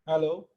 Hello.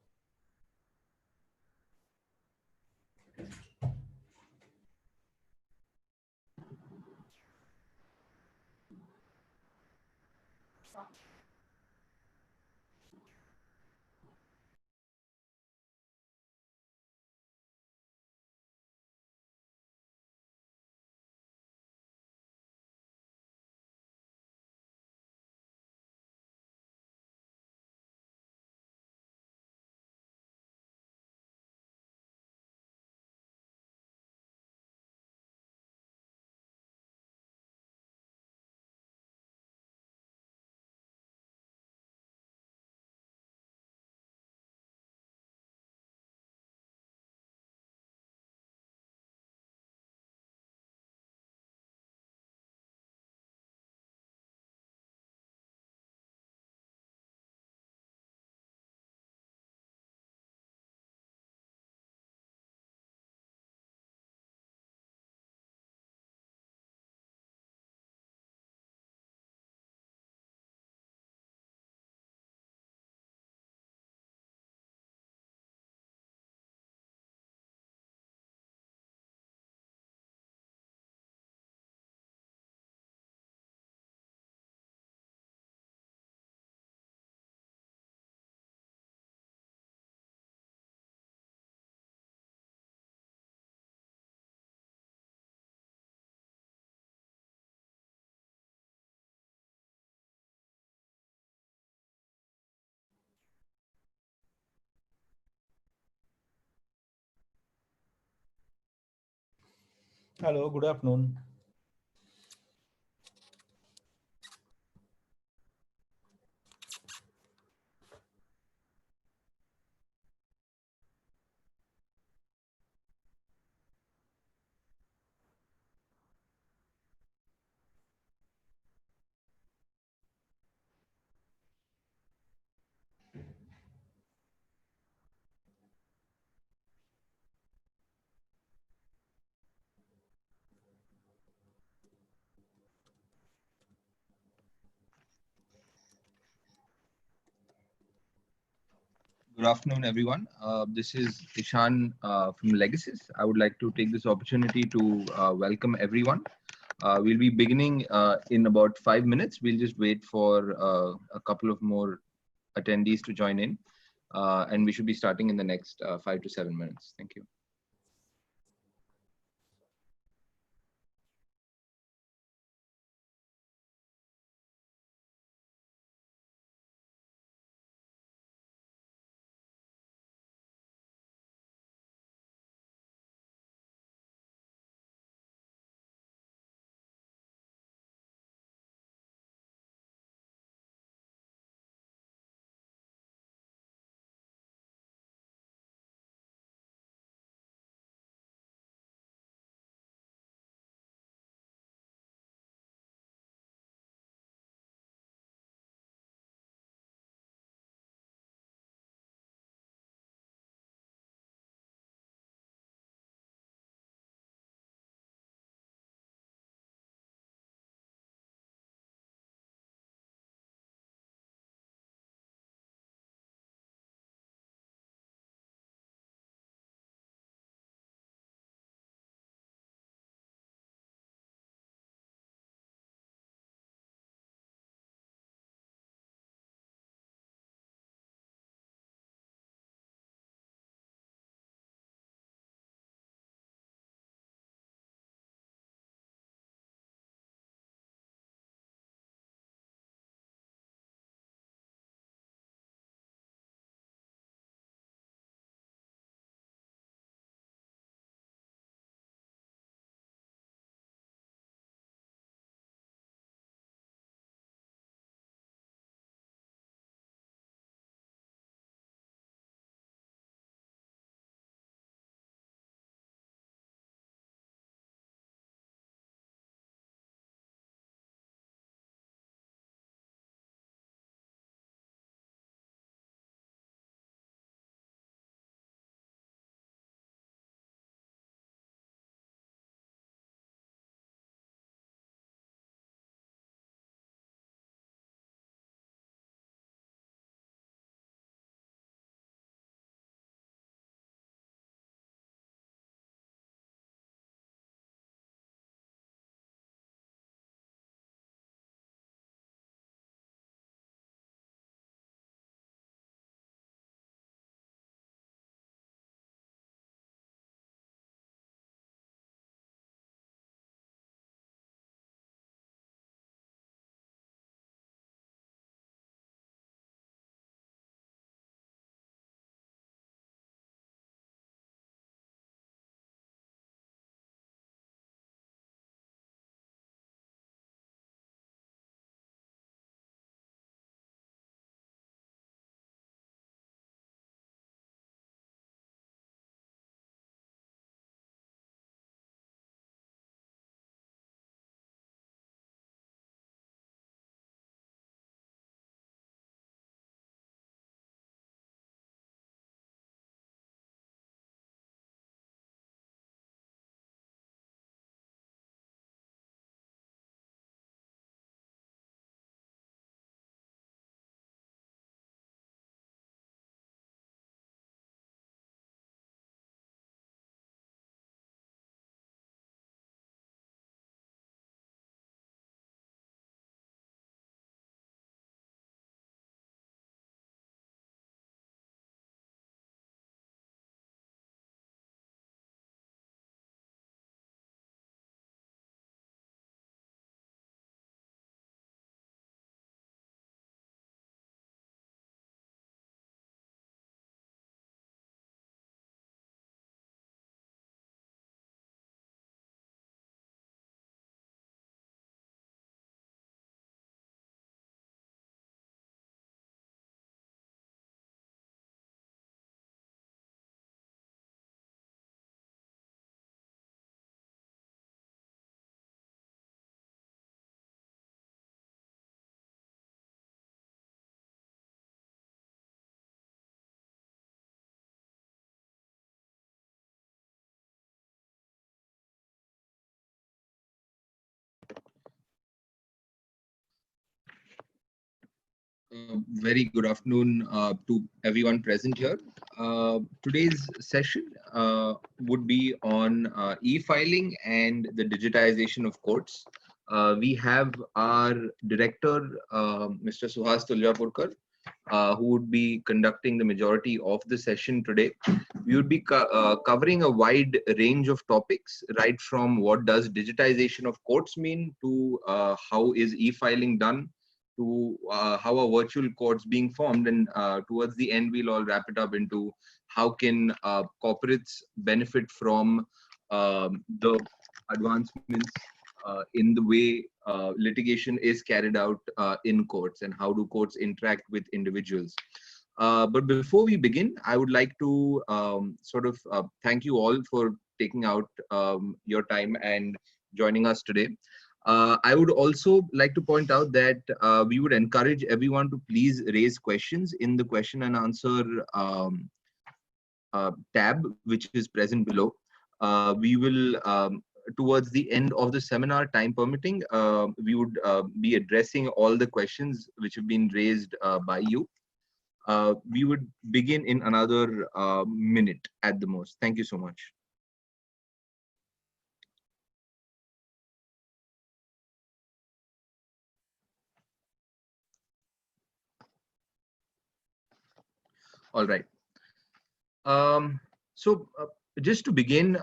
Hello. Good afternoon. Good afternoon, everyone. This is Ishan from Legacies. I would like to take this opportunity to welcome everyone. We'll be beginning in about 5 minutes. We'll just wait for a couple of more attendees to join in, and we should be starting in the next 5 to 7 minutes. Thank you. Very good afternoon to everyone present here. Today's session would be on e-filing and the digitization of courts. We have our director, Mr. Suhas Tuljapurkar, who would be conducting the majority of the session today. We would be covering a wide range of topics, right from what does digitization of courts mean to how is e-filing done, to how are virtual courts being formed, and towards the end we'll all wrap it up into how can corporates benefit from the advancements in the way litigation is carried out in courts, and how do courts interact with individuals. But before we begin, I would like to thank you all for taking out your time and joining us today. I would also like to point out that we would encourage everyone to please raise questions in the question and answer tab, which is present below. We will, towards the end of the seminar, time permitting, we would be addressing all the questions which have been raised by you. We would begin in another minute at the most. Thank you so much. All right. Just to begin,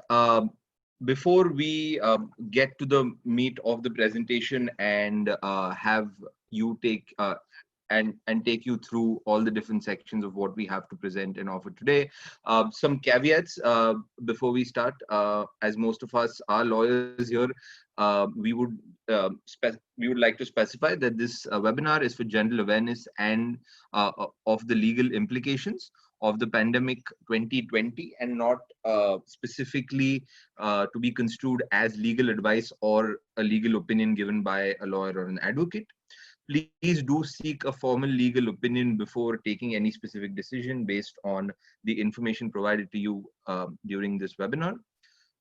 before we get to the meat of the presentation and have you take and take you through all the different sections of what we have to present and offer today, some caveats before we start. As most of us are lawyers here, we would like to specify that this webinar is for general awareness and of the legal implications of the pandemic 2020, and not specifically to be construed as legal advice or a legal opinion given by a lawyer or an advocate. Please do seek a formal legal opinion before taking any specific decision based on the information provided to you during this webinar.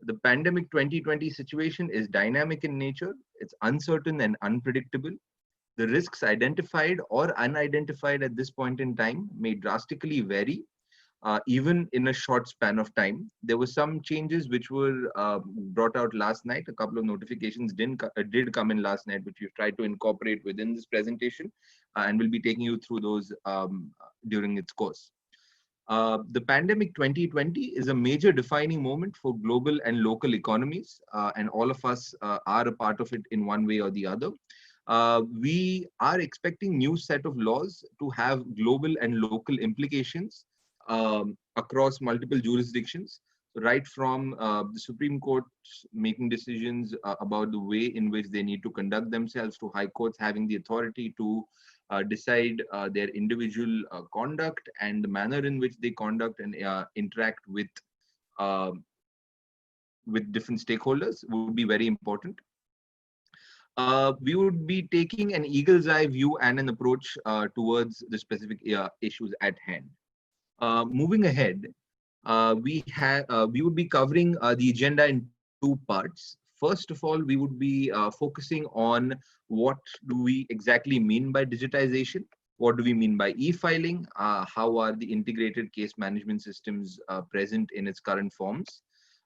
The pandemic 2020 situation is dynamic in nature. It's uncertain and unpredictable. The risks identified or unidentified at this point in time may drastically vary, even in a short span of time. There were some changes which were brought out last night. A couple of notifications did come in last night, which we've tried to incorporate within this presentation, and we'll be taking you through those during its course. The pandemic 2020 is a major defining moment for global and local economies, and all of us are a part of it in one way or the other. We are expecting new set of laws to have global and local implications across multiple jurisdictions, right from the Supreme Court making decisions about the way in which they need to conduct themselves, to high courts having the authority to decide their individual conduct and the manner in which they conduct and interact with different stakeholders would be very important. We would be taking an eagle's eye view and an approach towards the specific issues at hand. Moving ahead, we would be covering the agenda in two parts. First of all, we would be focusing on what do we exactly mean by digitization, what do we mean by e-filing, how are the integrated case management systems present in its current forms,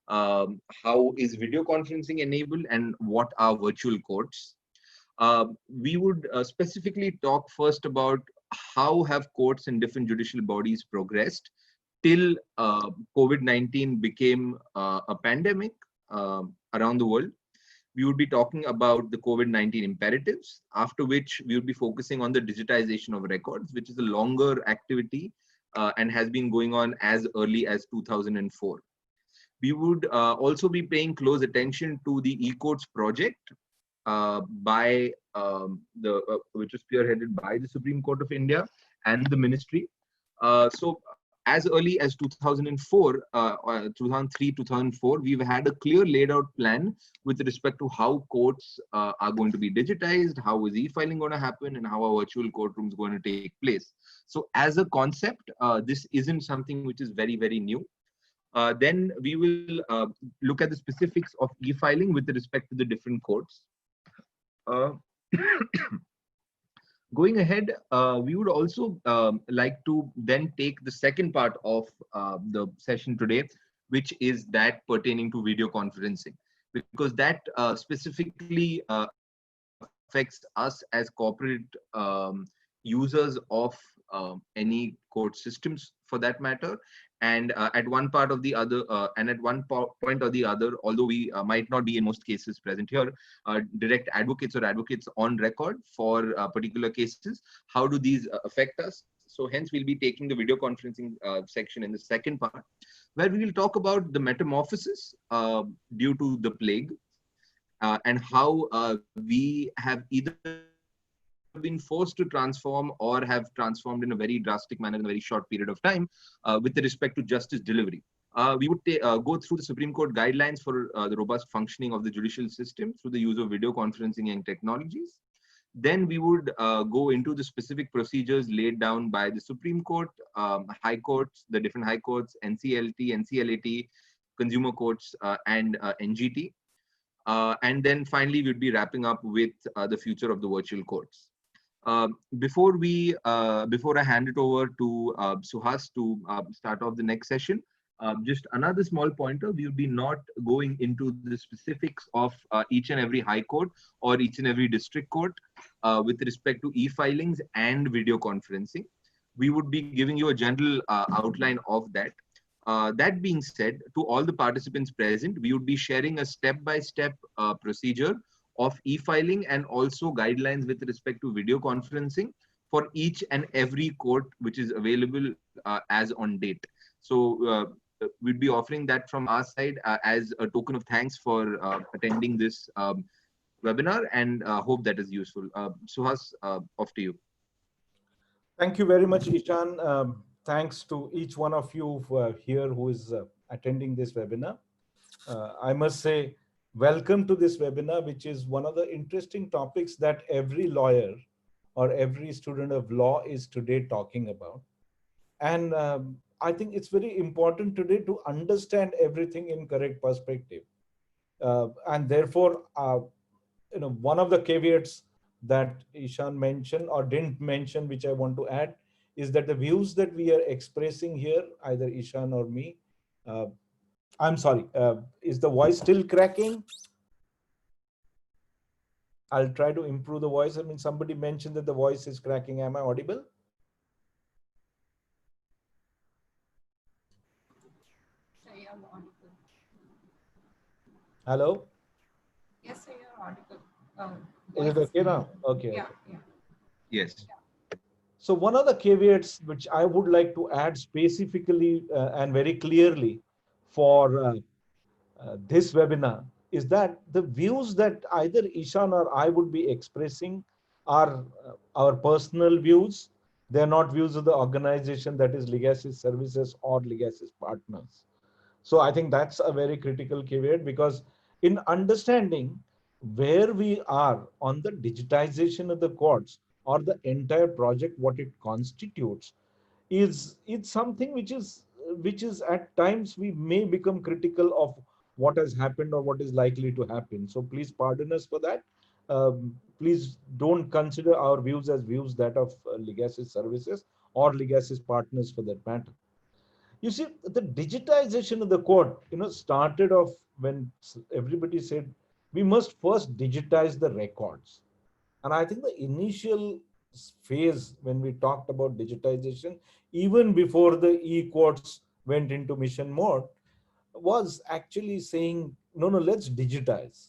how is video conferencing enabled, and what are virtual courts. We would specifically talk first about how have courts and different judicial bodies progressed till COVID-19 became a pandemic around the world. We would be talking about the COVID-19 imperatives, after which we would be focusing on the digitization of records, which is a longer activity and has been going on as early as 2004. We would also be paying close attention to the eCourts project by which was spearheaded by the Supreme Court of India and the ministry. So as early as 2004, 2003, 2004, we've had a clear laid out plan with respect to how courts are going to be digitized, how is e-filing going to happen, and how are virtual courtrooms going to take place. So as a concept, this isn't something which is very, very new. Then we will look at the specifics of e-filing with respect to the different courts. Going ahead, we would also like to then take the second part of the session today, which is that pertaining to video conferencing, because that specifically affects us as corporate users of any court systems for that matter. And at one part of the other, and at one point or the other, although we might not be in most cases present here, direct advocates or advocates on record for particular cases. How do these affect us? So hence we'll be taking the video conferencing section in the second part, where we will talk about the metamorphosis due to the plague, and how we have either been forced to transform or have transformed in a very drastic manner in a very short period of time with respect to justice delivery. We would go through the Supreme Court guidelines for the robust functioning of the judicial system through the use of video conferencing and technologies. Then we would go into the specific procedures laid down by the Supreme Court, high courts, the different high courts, NCLT, NCLAT, consumer courts, and NGT. And then finally, we'd be wrapping up with the future of the virtual courts. Before I hand it over to Suhas to start off the next session, just another small pointer: we will be not going into the specifics of each and every high court or each and every district court with respect to e-filings and video conferencing. We would be giving you a general outline of that. That being said, to all the participants present, we would be sharing a step-by-step procedure of e-filing and also guidelines with respect to video conferencing for each and every court which is available as on date. So we'd be offering that from our side as a token of thanks for attending this webinar, and hope that is useful. Suhas, off to you. Thank you very much, Ishan. Thanks to each one of you here who is attending this webinar. I must say, welcome to this webinar, which is one of the interesting topics that every lawyer or every student of law is today talking about. And I think it's very important today to understand everything in correct perspective. And therefore, one of the caveats that Ishan mentioned or didn't mention, which I want to add, is that the views that we are expressing here, either Ishan or me, I'm sorry, is the voice still cracking? I'll try to improve the voice. I mean, somebody mentioned that the voice is cracking. Am I audible? Hello? Yes, sir, you're audible. Is it okay now? Okay. Yeah, okay. yeah. Yes. So one of the caveats which I would like to add specifically and very clearly for this webinar is that the views that either Ishan or I would be expressing are our personal views. They're not views of the organization, that is Legacy Services or Legacy Partners. So I think that's a very critical caveat, because in understanding where we are on the digitization of the courts or the entire project, what it constitutes, is it's something which is at times we may become critical of what has happened or what is likely to happen. So please pardon us for that. Please don't consider our views as views that of Legacy Services or Legacy Partners for that matter. You see, the digitization of the court, started off when everybody said we must first digitize the records. And I think the initial phase when we talked about digitization, even before the e-courts went into mission mode, was actually saying, no, let's digitize.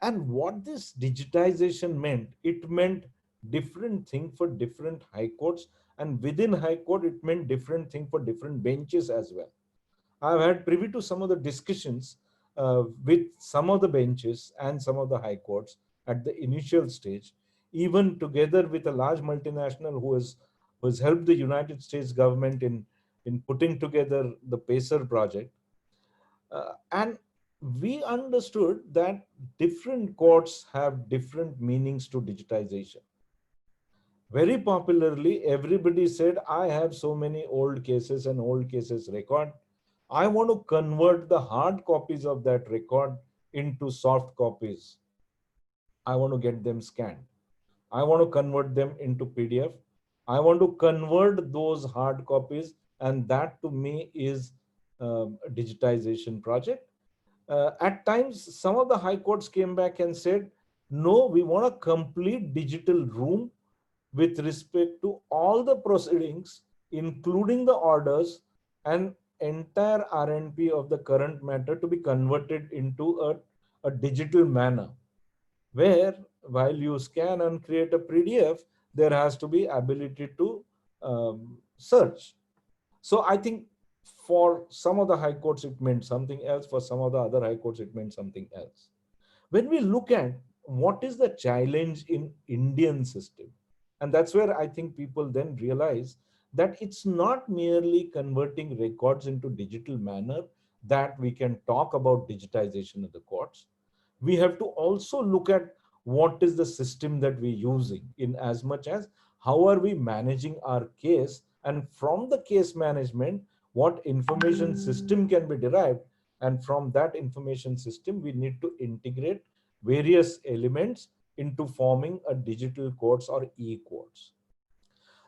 And what this digitization meant, it meant different thing for different high courts. And within high court, it meant different thing for different benches as well. I've had privy to some of the discussions with some of the benches and some of the high courts at the initial stage, even together with a large multinational who has helped the United States government in putting together the PACER project. And we understood that different courts have different meanings to digitization. Very popularly, everybody said, I have so many old cases and old cases record. I want to convert the hard copies of that record into soft copies. I want to get them scanned. I want to convert them into PDF. I want to convert those hard copies, and that to me is a digitization project. At times, some of the high courts came back and said, no, we want a complete digital room with respect to all the proceedings, including the orders and entire RNP of the current matter to be converted into a digital manner, where while you scan and create a PDF, there has to be ability to search. So I think for some of the high courts, it meant something else. For some of the other high courts, it meant something else. When we look at what is the challenge in Indian system, and that's where I think people then realize that it's not merely converting records into digital manner that we can talk about digitization of the courts. We have to also look at what is the system that we're using, in as much as how are we managing our case, and from the case management what information system can be derived, and from that information system we need to integrate various elements into forming a digital courts or e-courts.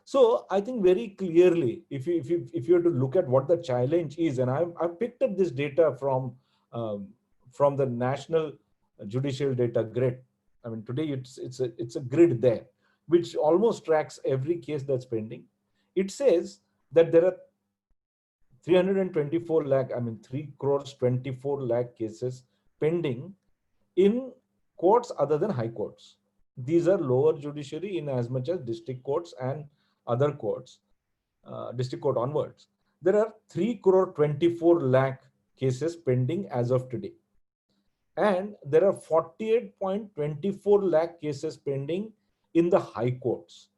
So I think very clearly, if you have to look at what the challenge is, and I've picked up this data um, from the National Judicial Data Grid. I mean, today it's a grid there, which almost tracks every case that's pending. It says that there are 324 lakh, I mean 3 crores 24 lakh cases pending in courts other than high courts. These are lower judiciary in as much as district courts and other courts, district court onwards. There are 3 crore 24 lakh cases pending as of today. And there are 48.24 lakh cases pending in the high courts.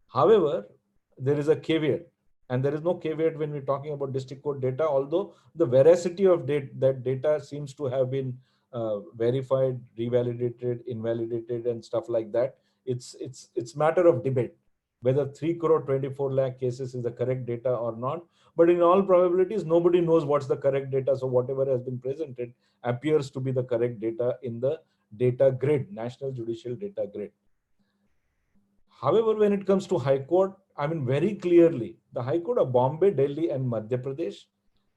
However, there is a caveat, and there is no caveat when we're talking about district court data, although the veracity of that data seems to have been verified, revalidated, invalidated, and stuff like that. It's matter of debate whether 3 crore 24 lakh cases is the correct data or not. But in all probabilities, nobody knows what's the correct data. So whatever has been presented appears to be the correct data in the data grid, National Judicial Data Grid. However, when it comes to High Court, I mean, very clearly, the High Court of Bombay, Delhi, and Madhya Pradesh,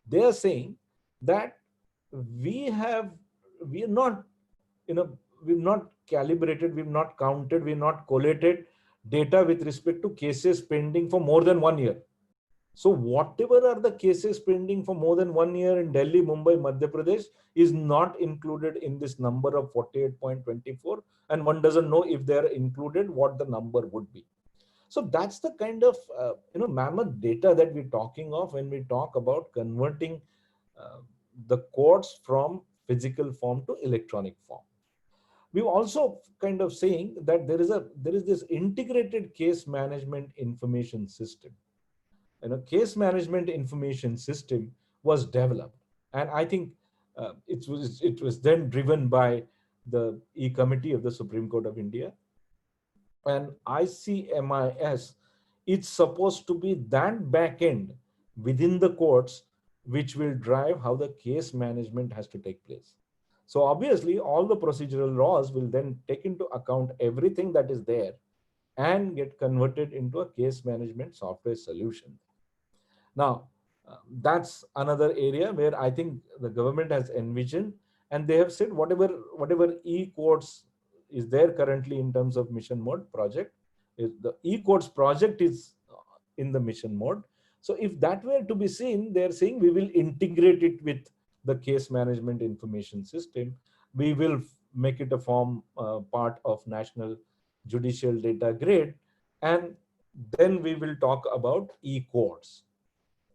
they are saying that we are not, we've not calibrated, we've not counted, we've not collated data with respect to cases pending for more than 1 year. So whatever are the cases pending for more than 1 year in Delhi, Mumbai, Madhya Pradesh is not included in this number of 48.24, and one doesn't know if they're included what the number would be. So that's the kind of mammoth data that we're talking of when we talk about converting the courts from physical form to electronic form. We're also kind of saying that there is this integrated case management information system. Case management information system was developed, and I think it was then driven by the E Committee of the Supreme Court of India, and ICMIS. It's supposed to be that back end within the courts which will drive how the case management has to take place. So obviously all the procedural laws will then take into account everything that is there and get converted into a case management software solution. Now, that's another area where I think the government has envisioned, and they have said whatever e-courts is there currently in terms of mission mode project, is the e-courts project is in the mission mode. So if that were to be seen, they're saying we will integrate it with the case management information system. We will make it a form part of National Judicial Data Grid, and then we will talk about e-courts.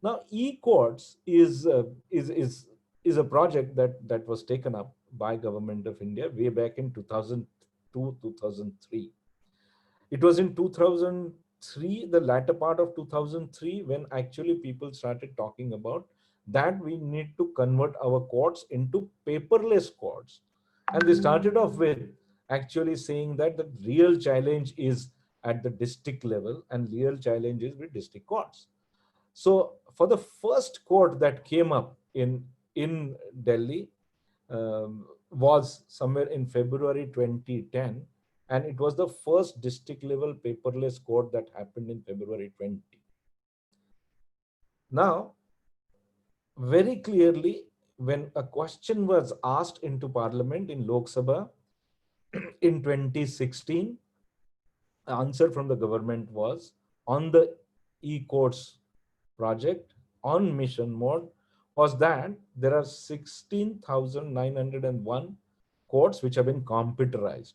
Now, e-courts is a project that was taken up by Government of India way back in 2002, 2003. It was in 2003, the latter part of 2003, when actually people started talking about that we need to convert our courts into paperless courts. And they started off with actually saying that the real challenge is at the district level and real challenge is with district courts. So for the first court that came up in Delhi was somewhere in February 2010, And it was the first district level paperless court that happened in February 20. Now, very clearly, when a question was asked into Parliament in Lok Sabha in 2016, the answer from the government was on the e-courts project on mission mode was that there are 16,901 courts which have been computerized.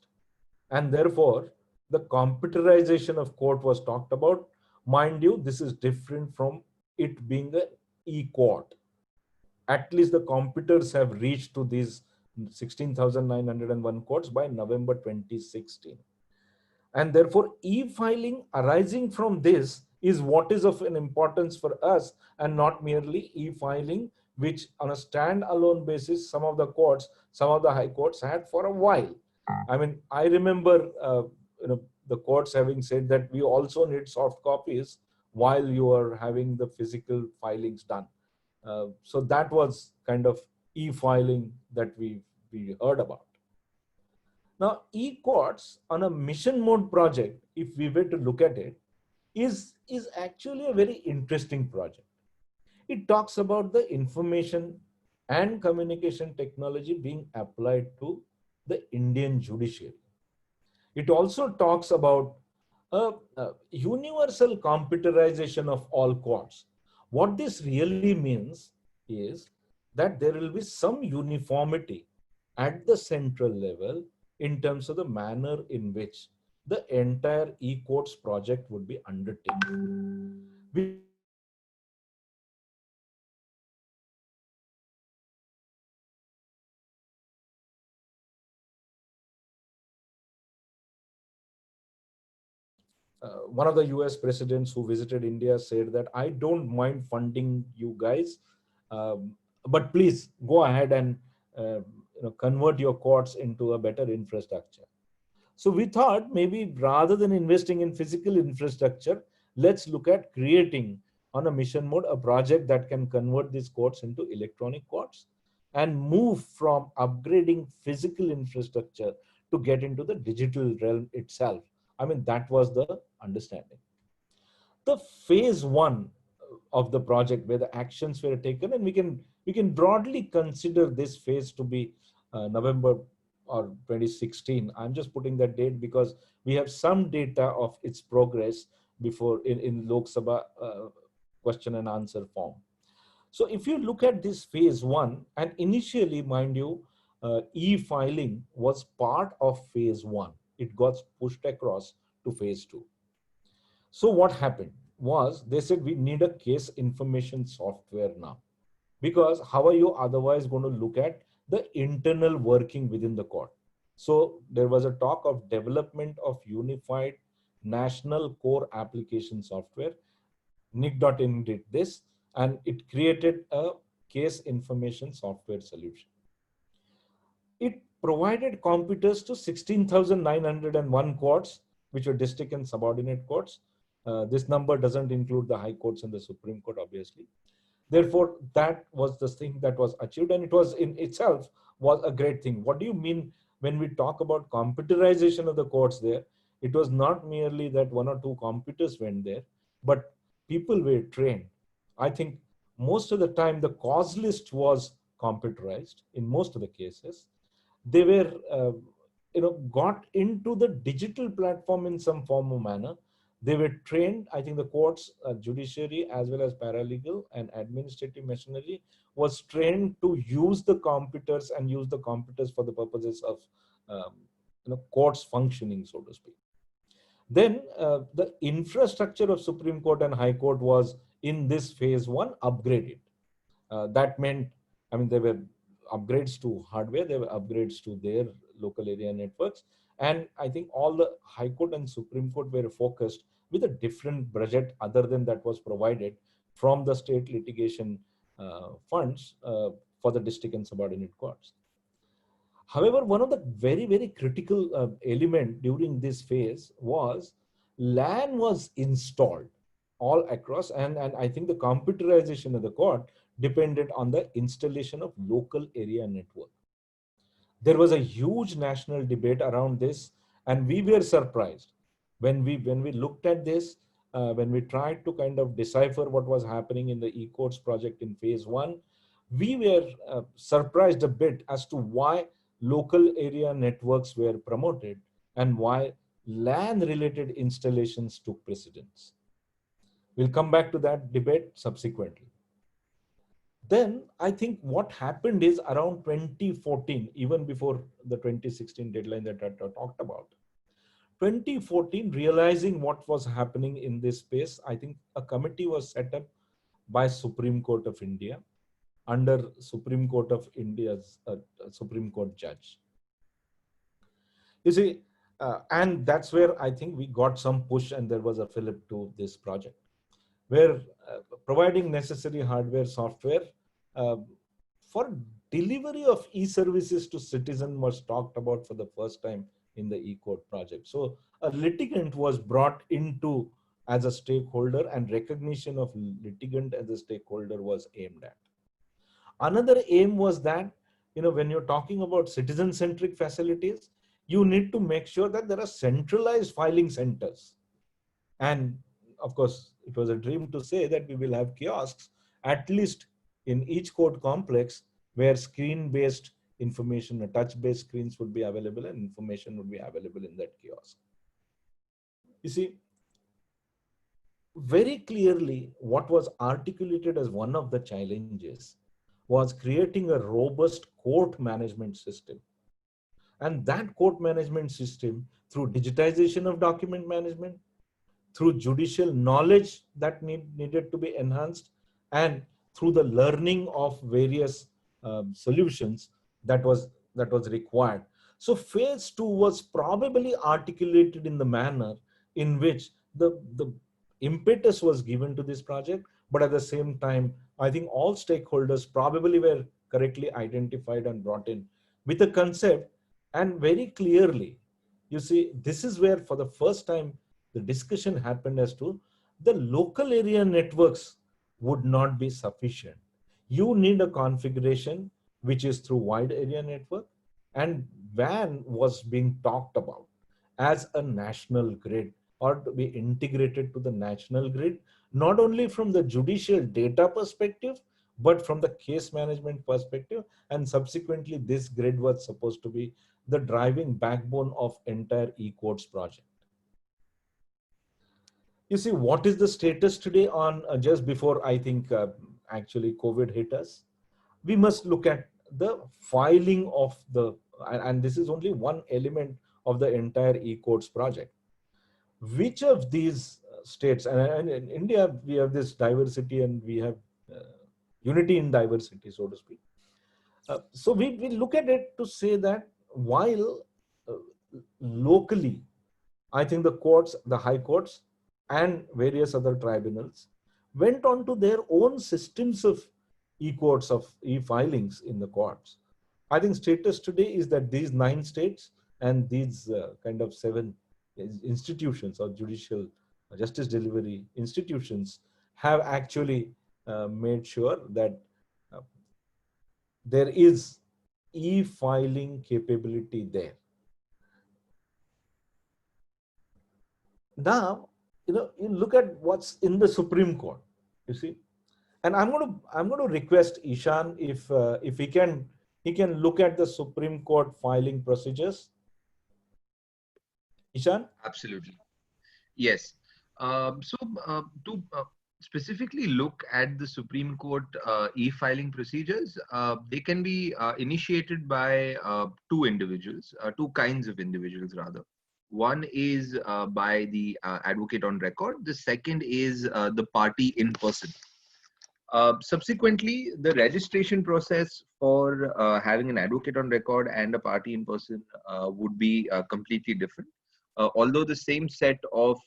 And therefore, the computerization of court was talked about. Mind you, this is different from it being an e-court. At least the computers have reached to these 16,901 courts by November 2016. And therefore, e-filing arising from this is what is of an importance for us, and not merely e-filing, which on a standalone basis, some of the courts, some of the high courts had for a while. I mean, I remember the courts having said that we also need soft copies while you are having the physical filings done. So that was kind of e-filing that we heard about. Now, e-courts on a mission mode project, if we were to look at it, is actually a very interesting project. It talks about the information and communication technology being applied to the Indian judiciary. It also talks about a universal computerization of all courts. What this really means is that there will be some uniformity at the central level in terms of the manner in which the entire e-courts project would be undertaken. We one of the US presidents who visited India said that I don't mind funding you guys, but please go ahead and convert your courts into a better infrastructure. So we thought maybe rather than investing in physical infrastructure, let's look at creating on a mission mode a project that can convert these courts into electronic courts and move from upgrading physical infrastructure to get into the digital realm itself. I mean, that was the understanding. The phase one of the project where the actions were taken, and we can broadly consider this phase to be November or 2016. I'm just putting that date because we have some data of its progress before in Lok Sabha question and answer form. So if you look at this phase one, and initially, mind you, e-filing was part of phase one. It got pushed across to phase two. So what happened was they said we need a case information software now, because how are you otherwise going to look at the internal working within the court? So there was a talk of development of unified national core application software. Nick.in did this, and it created a case information software solution. It provided computers to 16,901 courts, which were district and subordinate courts. This number doesn't include the high courts and the Supreme Court, obviously. Therefore, that was the thing that was achieved, and it was in itself was a great thing. What do you mean when we talk about computerization of the courts there? It was not merely that one or two computers went there, but people were trained. I think most of the time the cause list was computerized in most of the cases. They were got into the digital platform in some form or manner. They were trained. I think the courts, judiciary, as well as paralegal and administrative machinery was trained to use the computers and use the computers for the purposes of courts functioning, so to speak. Then the infrastructure of Supreme Court and High Court was in this phase one upgraded. That meant, I mean, there were upgrades to hardware, there were upgrades to their local area networks. And I think all the High Court and Supreme Court were focused with a different budget other than that was provided from the state litigation funds for the district and subordinate courts. However, one of the very, very critical element during this phase was LAN was installed all across, and I think the computerization of the court depended on the installation of local area network. There was a huge national debate around this, And we were surprised when we looked at this, when we tried to kind of decipher what was happening in the e-courts project in phase one. We were surprised a bit as to why local area networks were promoted and why LAN related installations took precedence. We'll come back to that debate subsequently. Then I think what happened is around 2014, even before the 2016 deadline that I talked about, 2014, realizing what was happening in this space, I think a committee was set up by Supreme Court of India under Supreme Court of India's Supreme Court judge. You see, and that's where I think we got some push and there was a fillip to this project, where providing necessary hardware, software uh, for delivery of e-services to citizen was talked about for the first time in the e-court project. So a litigant was brought into as a stakeholder, and recognition of litigant as a stakeholder was aimed at. Another aim was that, when you're talking about citizen-centric facilities, you need to make sure that there are centralized filing centers. And of course, it was a dream to say that we will have kiosks, at least in each court complex, where screen-based information, touch-based screens would be available and information would be available in that kiosk. You see, very clearly, what was articulated as one of the challenges was creating a robust court management system. And that court management system, through digitization of document management, through judicial knowledge that needed to be enhanced, and through the learning of various solutions that was required. So phase two was probably articulated in the manner in which the impetus was given to this project, but at the same time, I think all stakeholders probably were correctly identified and brought in with a concept. And very clearly, you see, this is where for the first time the discussion happened as to the local area networks would not be sufficient. You need a configuration which is through wide area network, and WAN was being talked about as a national grid, or to be integrated to the national grid, not only from the judicial data perspective, but from the case management perspective. And subsequently, this grid was supposed to be the driving backbone of entire e-courts project. You see, what is the status today on just before I think actually COVID hit us? We must look at the filing of the, and this is only one element of the entire e-courts project. Which of these states, and in India, we have this diversity and we have unity in diversity, so to speak. So we look at it to say that while locally, I think the courts, the high courts, and various other tribunals went on to their own systems of e-courts, of e-filings in the courts. I think status today is that these 9 states and these kind of 7 institutions or judicial justice delivery institutions have actually made sure that there is e-filing capability there. Now, you look at what's in the Supreme Court, you see, and I'm going to request Ishan if he can look at the Supreme Court filing procedures. Ishan? Absolutely. Yes. To specifically look at the Supreme Court e-filing procedures, they can be initiated by 2 individuals, 2 kinds of individuals rather. One is by the advocate on record. The second is the party in person. Subsequently, the registration process for having an advocate on record and a party in person would be completely different. Although the same set of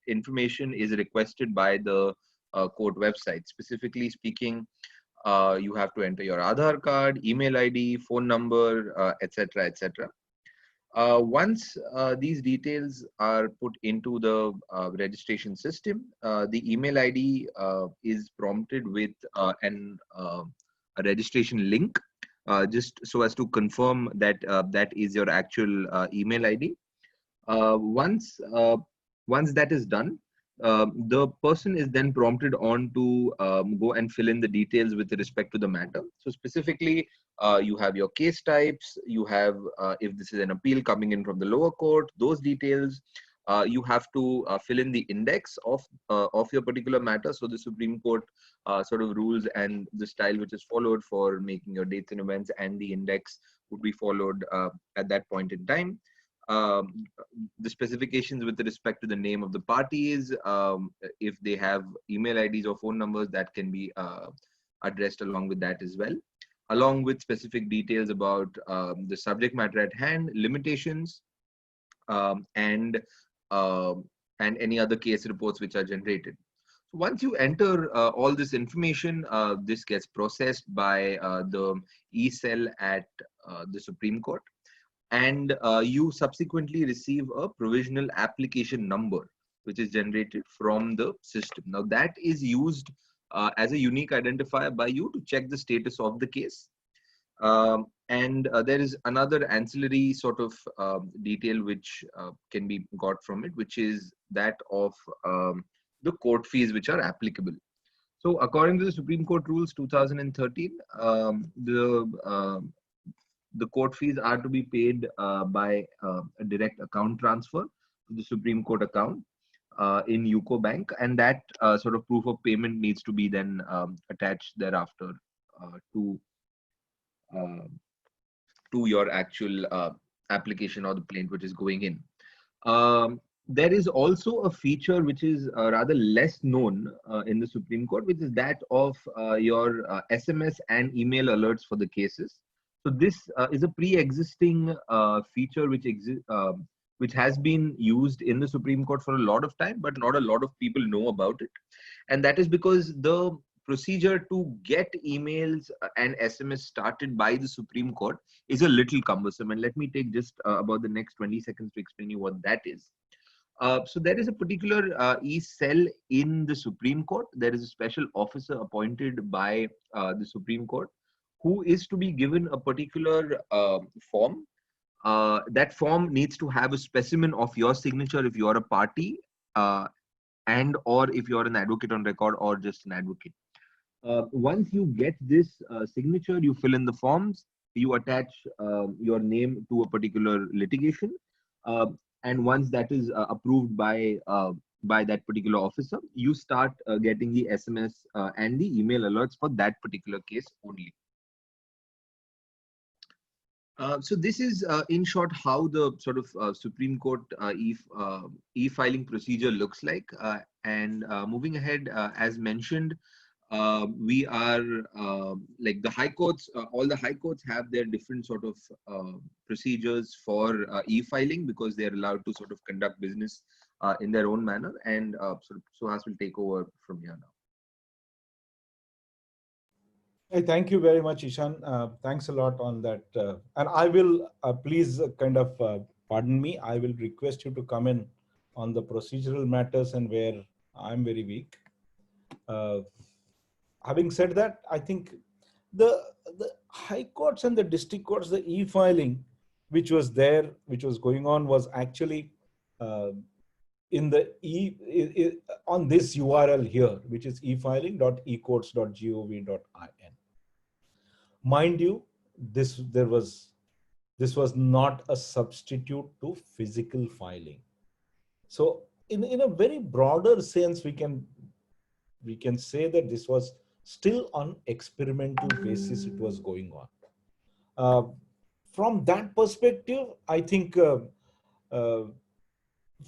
information is requested by the court website. Specifically speaking, you have to enter your Aadhaar card, email ID, phone number, etc., etc. Once these details are put into the registration system, the email ID is prompted with a registration link, just so as to confirm that that is your actual email ID. Once once that is done, the person is then prompted on to go and fill in the details with respect to the matter. So specifically, you have your case types, you have if this is an appeal coming in from the lower court, those details. You have to fill in the index of your particular matter. So the Supreme Court sort of rules and the style which is followed for making your dates and events and the index would be followed at that point in time. The specifications with respect to the name of the parties, if they have email IDs or phone numbers, that can be addressed along with that as well, along with specific details about the subject matter at hand, limitations, um, and and any other case reports which are generated. So once you enter all this information, this gets processed by the e-cell at the Supreme Court, and you subsequently receive a provisional application number which is generated from the system. Now that is used as a unique identifier by you to check the status of the case. And there is another ancillary sort of detail which can be got from it, which is that of the court fees which are applicable. So according to the Supreme Court rules 2013, the court fees are to be paid by a direct account transfer to the Supreme Court account in UCO Bank, and that sort of proof of payment needs to be then attached thereafter to your actual application or the plaint which is going in. There is also a feature which is rather less known in the Supreme Court, which is that of your SMS and email alerts for the cases. So this is a pre-existing feature which has been used in the Supreme Court for a lot of time, but not a lot of people know about it. And that is because the procedure to get emails and SMS started by the Supreme Court is a little cumbersome. And let me take just about the next 20 seconds to explain you what that is. So there is a particular e-cell in the Supreme Court. There is a special officer appointed by the Supreme Court who is to be given a particular form. That form needs to have a specimen of your signature if you're a party and or if you're an advocate on record or just an advocate. Once you get this signature, you fill in the forms, you attach your name to a particular litigation. And once that is approved by that particular officer, you start getting the SMS and the email alerts for that particular case only. So this is, in short, how the sort of Supreme Court e-filing procedure looks like. And moving ahead, as mentioned, we are like the high courts, all the high courts have their different sort of procedures for e-filing because they're allowed to sort of conduct business in their own manner. And sort of Suhas will take over from here now. Hey, thank you very much, Ishan. Thanks a lot on that. And I will please kind of pardon me. I will request you to come in on the procedural matters and where I'm very weak. Having said that, I think the high courts and the district courts, the e-filing, which was there, which was going on, was actually in the on this URL here, which is efiling.ecourts.gov.in. Mind you, this was not a substitute to physical filing. So in a very broader sense, we can say that this was still on experimental basis it was going on. From that perspective, I think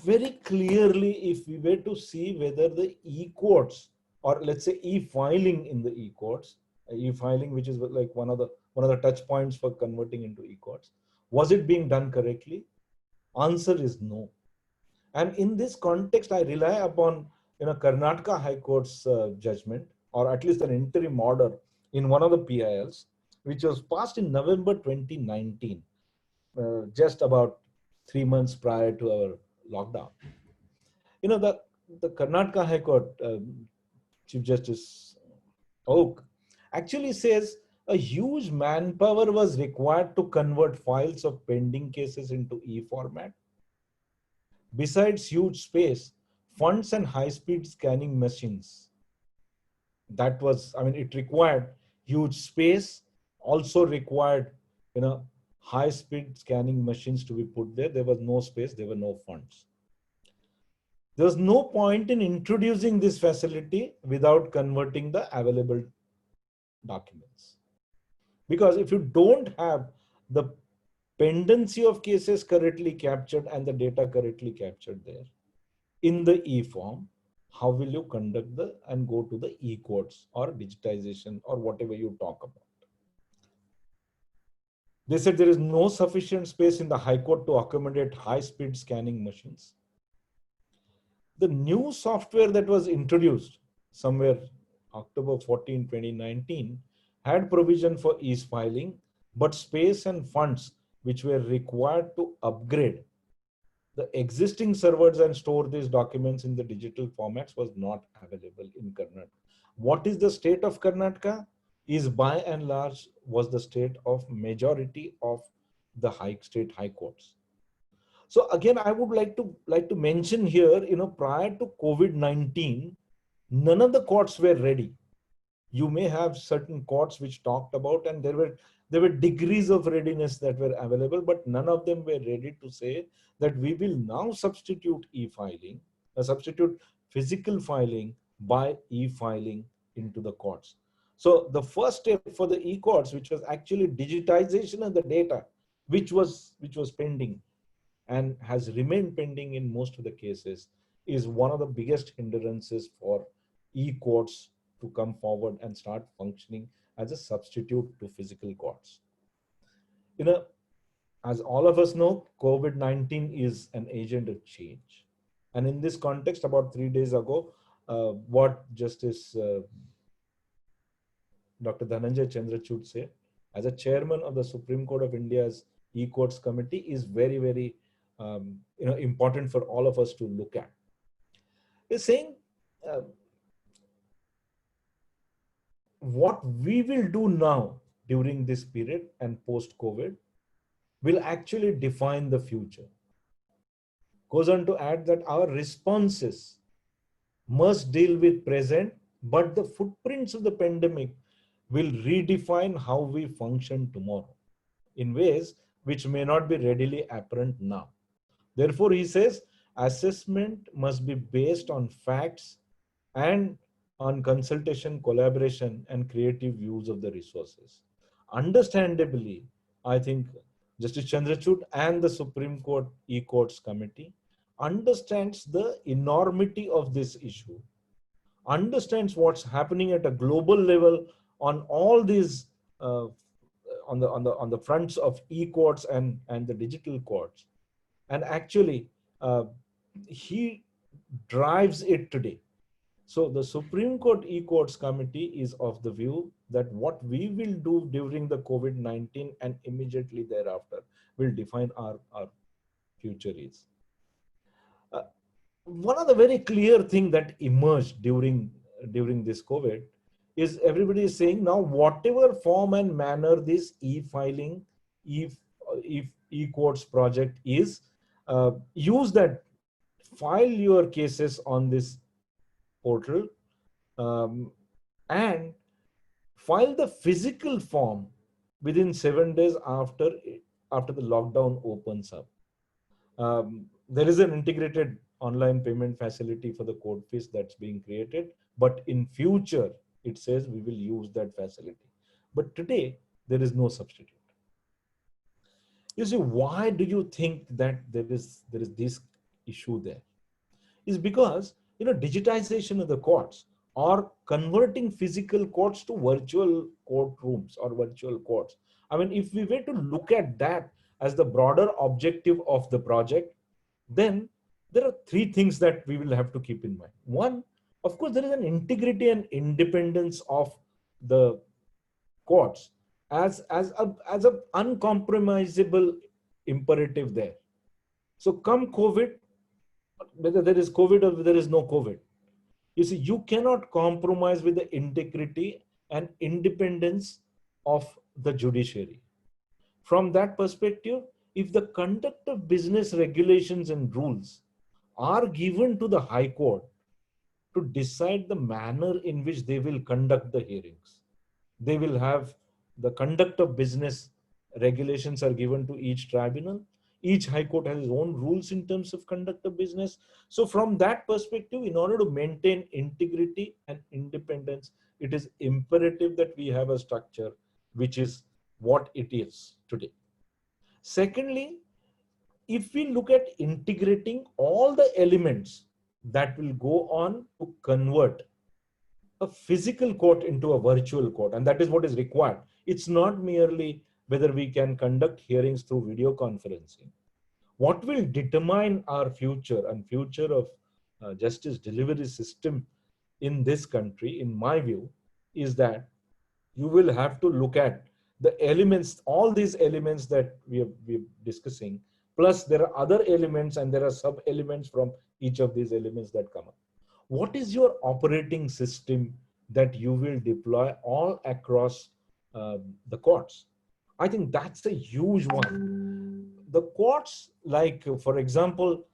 very clearly, if we were to see whether the e-courts, or let's say e-filing in the e-courts, e-filing, which is like one of the touch points for converting into e-courts, was it being done correctly? Answer is no. And in this context, I rely upon Karnataka High Court's judgment, or at least an interim order in one of the PILs, which was passed in November 2019, just about 3 months prior to our lockdown. The Karnataka High Court Chief Justice Oak actually says a huge manpower was required to convert files of pending cases into e-format. Besides huge space, funds and high-speed scanning machines. That was, I mean, it required huge space, also required, high-speed scanning machines to be put there. There was no space, there were no funds. There was no point in introducing this facility without converting the available documents. Because if you don't have the pendency of cases correctly captured and the data correctly captured there in the e-form, how will you conduct and go to the e-courts or digitization or whatever you talk about? They said there is no sufficient space in the High Court to accommodate high-speed scanning machines. The new software that was introduced somewhere October 14, 2019, had provision for e-filing, but space and funds which were required to upgrade the existing servers and store these documents in the digital formats was not available in Karnataka. What is the state of Karnataka? Is by and large was the state of majority of the state high courts. So again, I would like to mention here, prior to COVID-19, none of the courts were ready. You may have certain courts which talked about, and there were degrees of readiness that were available, but none of them were ready to say that we will now substitute e-filing, substitute physical filing by e-filing into the courts. So the first step for the e-courts, which was actually digitization of the data, which was pending and has remained pending in most of the cases, is one of the biggest hindrances for e-courts to come forward and start functioning as a substitute to physical courts. As all of us know, COVID-19 is an agent of change. And in this context, about 3 days ago, what Justice Dr. Dhananjay Chandrachud said, as a chairman of the Supreme Court of India's e-courts committee, is very, very important for all of us to look at. He's saying what we will do now during this period and post-COVID will actually define the future. Goes on to add that our responses must deal with present, but the footprints of the pandemic will redefine how we function tomorrow in ways which may not be readily apparent now. Therefore, he says, assessment must be based on facts and on consultation, collaboration, and creative use of the resources. Understandably, I think Justice Chandrachud and the Supreme Court e-courts committee understands the enormity of this issue, understands what's happening at a global level on all these on the fronts of e-courts and the digital courts, and actually he drives it today. So the Supreme Court e-courts committee is of the view that what we will do during the COVID-19 and immediately thereafter will define our future is. One of the very clear thing that emerged during this COVID is everybody is saying now whatever form and manner this e-filing, e-courts project is, use that, file your cases on this portal and file the physical form within 7 days after the lockdown opens up. There is an integrated online payment facility for the court fees that's being created, but in future it says we will use that facility. But today there is no substitute. You see, why do you think that there is this issue there? Is because digitization of the courts or converting physical courts to virtual courtrooms or virtual courts. I mean, if we were to look at that as the broader objective of the project, then there are three things that we will have to keep in mind. One, of course, there is an integrity and independence of the courts as a uncompromisable imperative there. So come COVID, whether there is COVID or there is no COVID, you see, you cannot compromise with the integrity and independence of the judiciary. From that perspective, if the conduct of business regulations and rules are given to the High Court to decide the manner in which they will conduct the hearings, they will have the conduct of business regulations are given to each tribunal. Each High Court has its own rules in terms of conduct of business. So from that perspective, in order to maintain integrity and independence, it is imperative that we have a structure which is what it is today. Secondly, if we look at integrating all the elements that will go on to convert a physical court into a virtual court, and that is what is required. It's not merely whether we can conduct hearings through video conferencing. What will determine our future and future of justice delivery system in this country, in my view, is that you will have to look at the elements, all these elements that we're discussing, plus there are other elements and there are sub elements from each of these elements that come up. What is your operating system that you will deploy all across the courts? I think that's a huge one. The courts, like for example,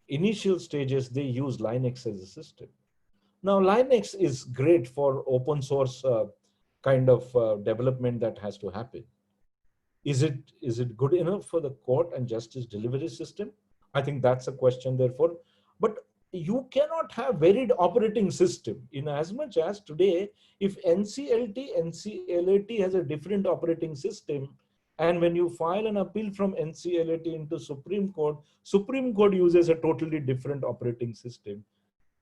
initial stages, they use Linux as a system. Now, Linux is great for open source kind of development that has to happen. Is it good enough for the court and justice delivery system? I think that's a question therefore. But you cannot have varied operating system in as much as today, if NCLT, NCLAT has a different operating system, and when you file an appeal from NCLAT into Supreme Court uses a totally different operating system.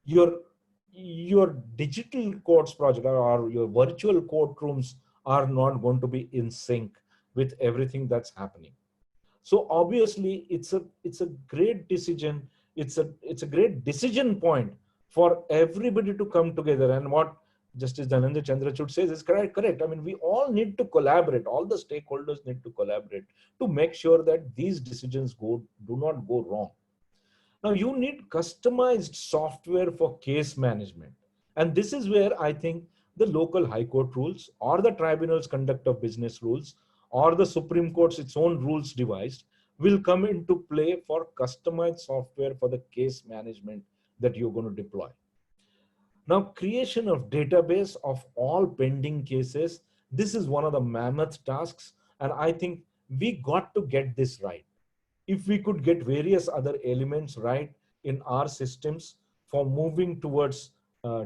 Your digital courts project or your virtual courtrooms are not going to be in sync with everything that's happening. So obviously it's a great decision. It's a great decision point for everybody to come together. And what Justice Dhananjay Chandrachud says is correct. I mean, we all need to collaborate. All the stakeholders need to collaborate to make sure that these decisions do not go wrong. Now you need customized software for case management. And this is where I think the local high court rules or the tribunal's conduct of business rules or the Supreme Court's its own rules devised will come into play for customized software for the case management that you're going to deploy. Now, creation of database of all pending cases. This is one of the mammoth tasks. And I think we got to get this right. If we could get various other elements right in our systems for moving towards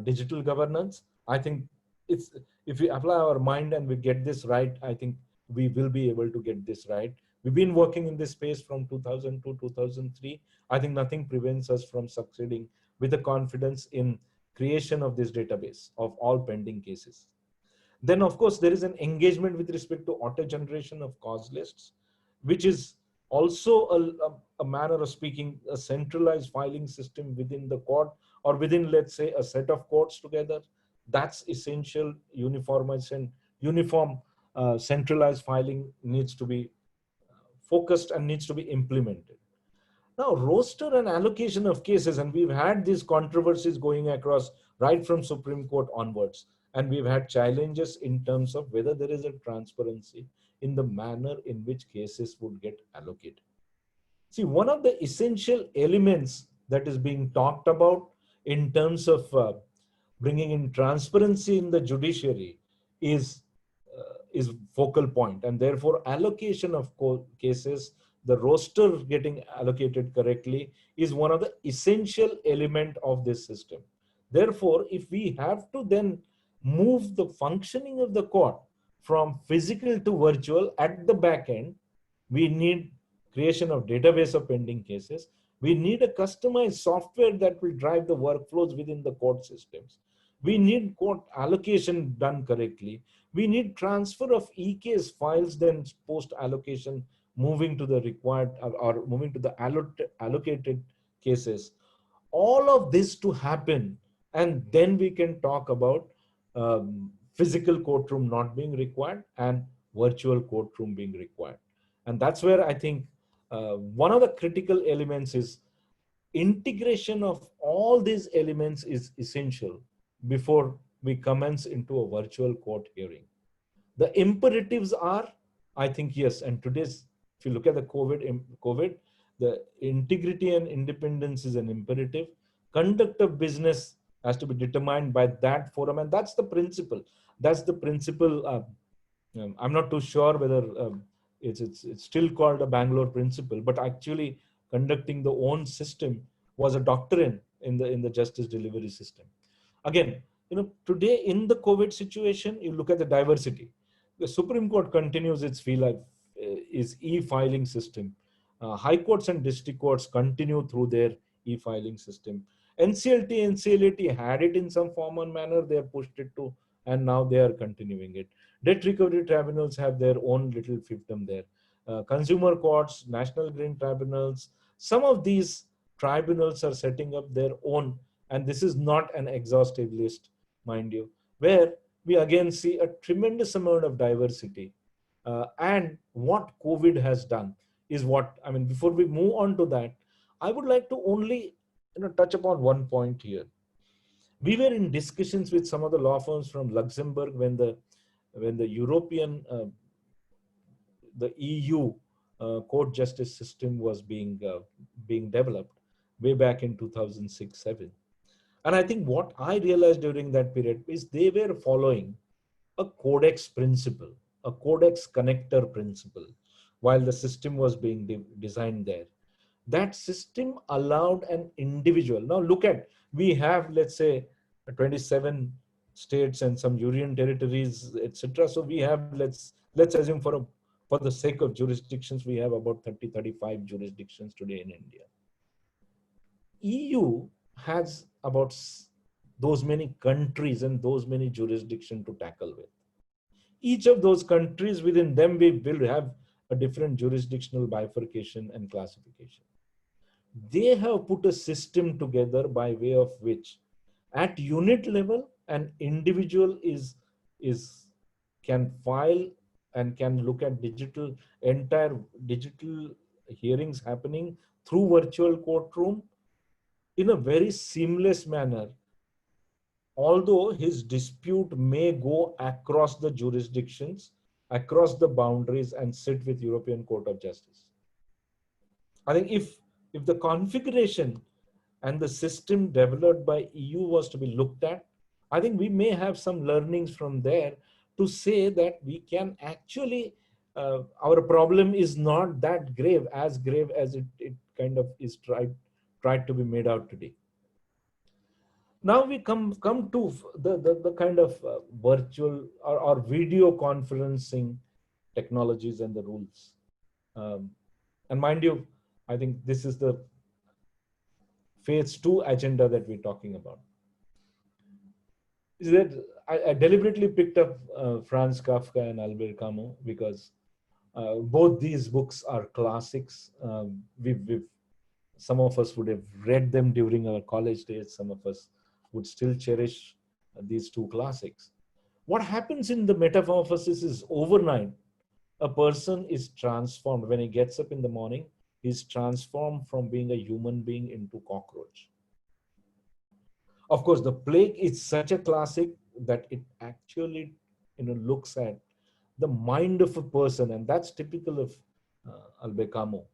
digital governance, I think if we apply our mind and we get this right, I think we will be able to get this right. We've been working in this space from 2000 to 2003. I think nothing prevents us from succeeding with the confidence in creation of this database of all pending cases. Then, of course, there is an engagement with respect to auto generation of cause lists, which is also a manner of speaking, a centralized filing system within the court or within, let's say, a set of courts together. That's essential. Uniform centralized filing needs to be focused and needs to be implemented. Now, roster and allocation of cases, and we've had these controversies going across right from Supreme Court onwards, and we've had challenges in terms of whether there is a transparency in the manner in which cases would get allocated. See, one of the essential elements that is being talked about in terms of bringing in transparency in the judiciary is focal point, and therefore allocation of cases, the roster getting allocated correctly is one of the essential element of this system. Therefore, if we have to then move the functioning of the court from physical to virtual at the back end, we need creation of database of pending cases. We need a customized software that will drive the workflows within the court systems. We need court allocation done correctly. We need transfer of e-case files, then post allocation, moving to the required or moving to the allocated cases. All of this to happen, and then we can talk about physical courtroom not being required and virtual courtroom being required. And that's where I think one of the critical elements is integration of all these elements is essential before we commence into a virtual court hearing. The imperatives are, I think, yes. And today's, if you look at the COVID, the integrity and independence is an imperative. Conduct of business has to be determined by that forum, and that's the principle. That's the principle. I'm not too sure whether it's still called a Bangalore principle, but actually conducting the own system was a doctrine in the justice delivery system. Again, today in the COVID situation, you look at the diversity. The Supreme Court continues its is e-filing system. High courts and district courts continue through their e-filing system. NCLT, NCLAT had it in some form or manner. They have pushed it to, and now they are continuing it. Debt recovery tribunals have their own little fiefdom there. Consumer courts, national green tribunals, some of these tribunals are setting up their own, and this is not an exhaustive list, mind you, where we again see a tremendous amount of diversity. And what COVID has done is what, I mean, before we move on to that, I would like to only touch upon one point here. We were in discussions with some of the law firms from Luxembourg when the European, the EU court justice system was being developed way back in 2006-7. And I think what I realized during that period is they were following a codex principle, a codex connector principle, while the system was being designed there. That system allowed an individual. Now look at, we have, let's say, 27 states and some union territories, etc. So we have, let's assume for the sake of jurisdictions, we have about 35 jurisdictions today in India. EU has about those many countries and those many jurisdictions to tackle with. Each of those countries, within them, we will have a different jurisdictional bifurcation and classification. They have put a system together by way of which at unit level, an individual can file and can look at entire digital hearings happening through virtual courtroom in a very seamless manner, although his dispute may go across the jurisdictions, across the boundaries, and sit with European Court of Justice. I think if the configuration and the system developed by EU was to be looked at, I think we may have some learnings from there to say that we can actually, our problem is not that grave as it kind of is tried to be made out to be. Now we come to the kind of virtual or video conferencing technologies and the rules. And mind you, I think this is the phase 2 agenda that we're talking about. Is that I deliberately picked up Franz Kafka and Albert Camus because both these books are classics. Some of us would have read them during our college days. Some of us would still cherish these two classics. What happens in the metamorphosis is overnight, a person is transformed. When he gets up in the morning, he's transformed from being a human being into cockroach. Of course, the plague is such a classic that it actually looks at the mind of a person, and that's typical of Albert Camus.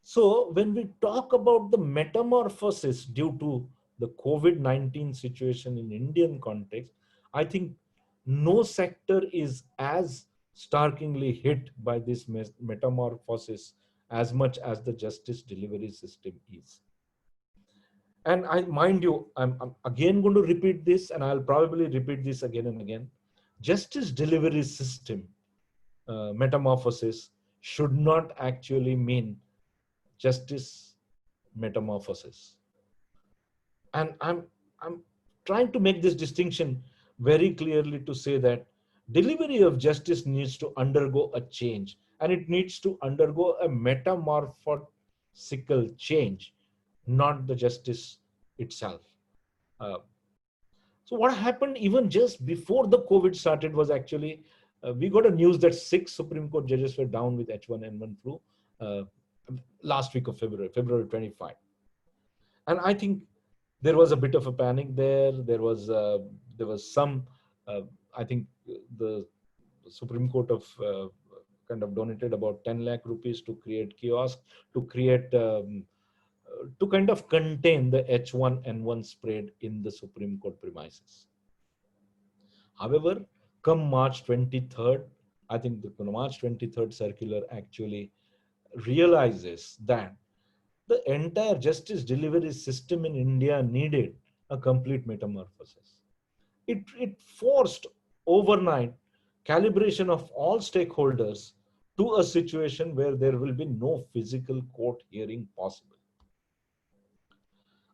So when we talk about the metamorphosis due to the COVID-19 situation in Indian context, I think no sector is as starkly hit by this metamorphosis as much as the justice delivery system is. And mind you, I'm again going to repeat this, and I'll probably repeat this again and again. Justice delivery system metamorphosis should not actually mean justice metamorphosis. And I'm trying to make this distinction very clearly to say that delivery of justice needs to undergo a change, and it needs to undergo a metamorphosical change, not the justice itself. So what happened even just before the COVID started was actually, we got a news that 6 Supreme Court judges were down with H1N1 flu last week of February 25. And I think there was a bit of a panic there. There was some I think the Supreme Court of kind of donated about 10 lakh rupees to create kiosk, to create to kind of contain the H1N1 spread in the Supreme Court premises. However, come March 23rd, I think the March 23rd circular actually realizes that the entire justice delivery system in India needed a complete metamorphosis. It forced overnight calibration of all stakeholders to a situation where there will be no physical court hearing possible.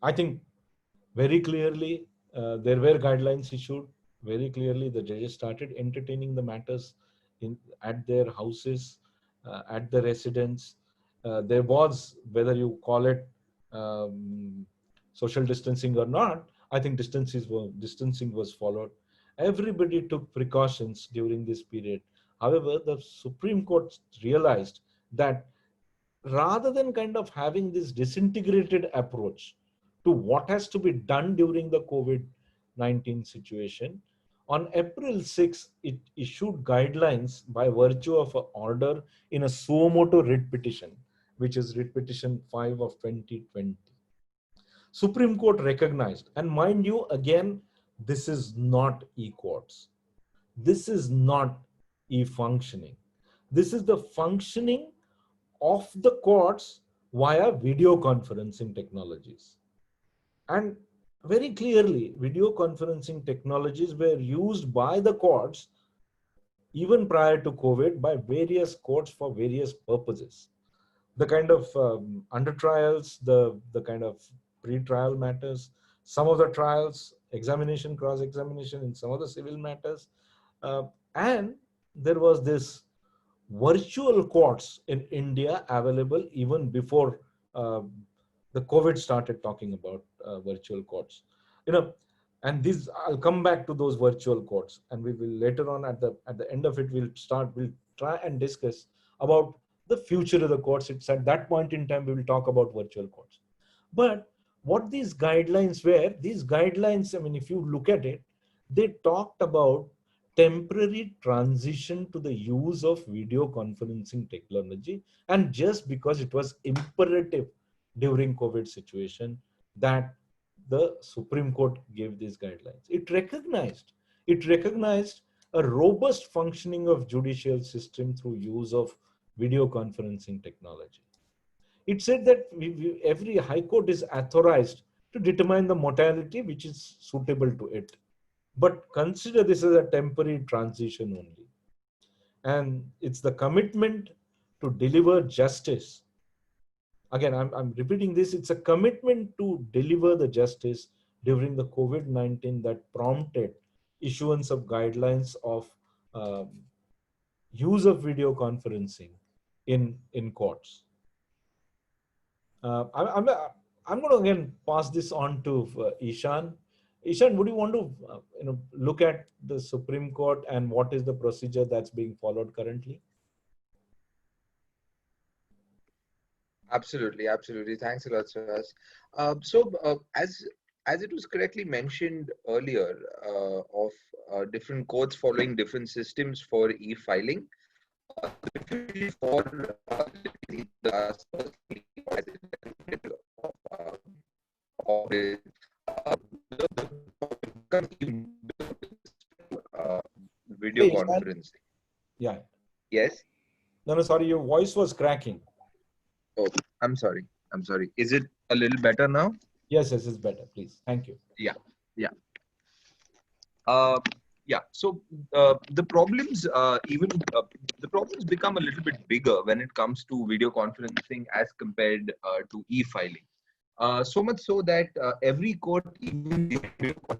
I think very clearly there were guidelines issued. Very clearly, the judges started entertaining the matters at their houses, at the residence. There was, whether you call it social distancing or not, I think distancing was followed. Everybody took precautions during this period. However, the Supreme Court realized that rather than kind of having this disintegrated approach to what has to be done during the COVID-19 situation, on April 6, it issued guidelines by virtue of an order in a suo motu writ petition, which is writ petition 5 of 2020. Supreme Court recognized, and mind you, again, this is not e-courts. This is not e-functioning. This is the functioning of the courts via video conferencing technologies. And very clearly, video conferencing technologies were used by the courts even prior to COVID by various courts for various purposes. The kind of under trials, the kind of pre-trial matters, some of the trials, examination, cross-examination in some of the civil matters. And there was this virtual courts in India available even before the COVID started talking about virtual courts. And these, I'll come back to those virtual courts, and we will later on at the end of it, we'll try and discuss about the future of the courts. It's at that point in time we will talk about virtual courts. But what these guidelines were, these guidelines, I mean, if you look at it, they talked about temporary transition to the use of video conferencing technology. And just because it was imperative during COVID situation that the Supreme Court gave these guidelines. It recognized a robust functioning of judicial system through use of video conferencing technology. It said that every high court is authorized to determine the modality which is suitable to it. But consider this as a temporary transition only. And it's the commitment to deliver justice. Again, I'm repeating this. It's a commitment to deliver the justice during the COVID-19 that prompted issuance of guidelines of use of video conferencing in courts. I'm going to again pass this on to Ishan. Ishan, would you want to look at the Supreme Court and what is the procedure that's being followed currently? Absolutely, absolutely. Thanks a lot, Suhas. So, as it was correctly mentioned earlier, of different courts following different systems for e-filing, for video Hey, Ishan. conferencing. Yeah. Yes. No, sorry, your voice was cracking. Oh, I'm sorry. I'm sorry. Is it a little better now? Yes, it's better. Please. Thank you. Yeah. Yeah. Yeah. So the problems the problems become a little bit bigger when it comes to video conferencing as compared to e-filing. So much so that every court, even the video conferencing,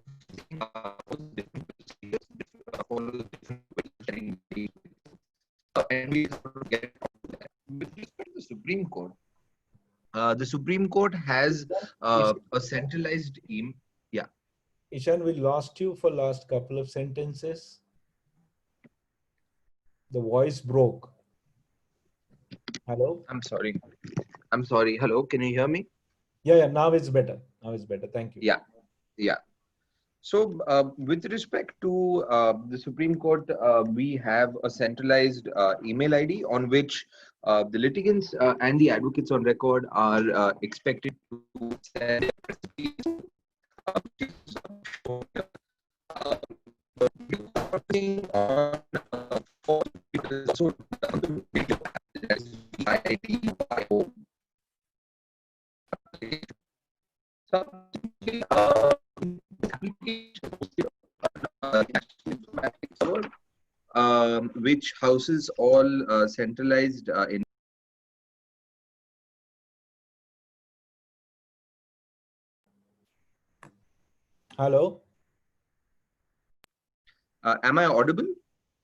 follows different ways, and we get to that. With respect to the Supreme Court, the Supreme Court has a centralized team. Yeah. Ishan, we lost you for last couple of sentences. The voice broke. Hello? I'm sorry. I'm sorry. Hello. Can you hear me? Yeah. Now it's better. Thank you. Yeah. So, with respect to the Supreme Court, we have a centralized email ID on which the litigants and the advocates on record are expected to send their recipes, which is shown here. The video conferencing on for so the video as VID, subsequently, application National Informatics Server, which houses all centralized in. Hello? Am I audible?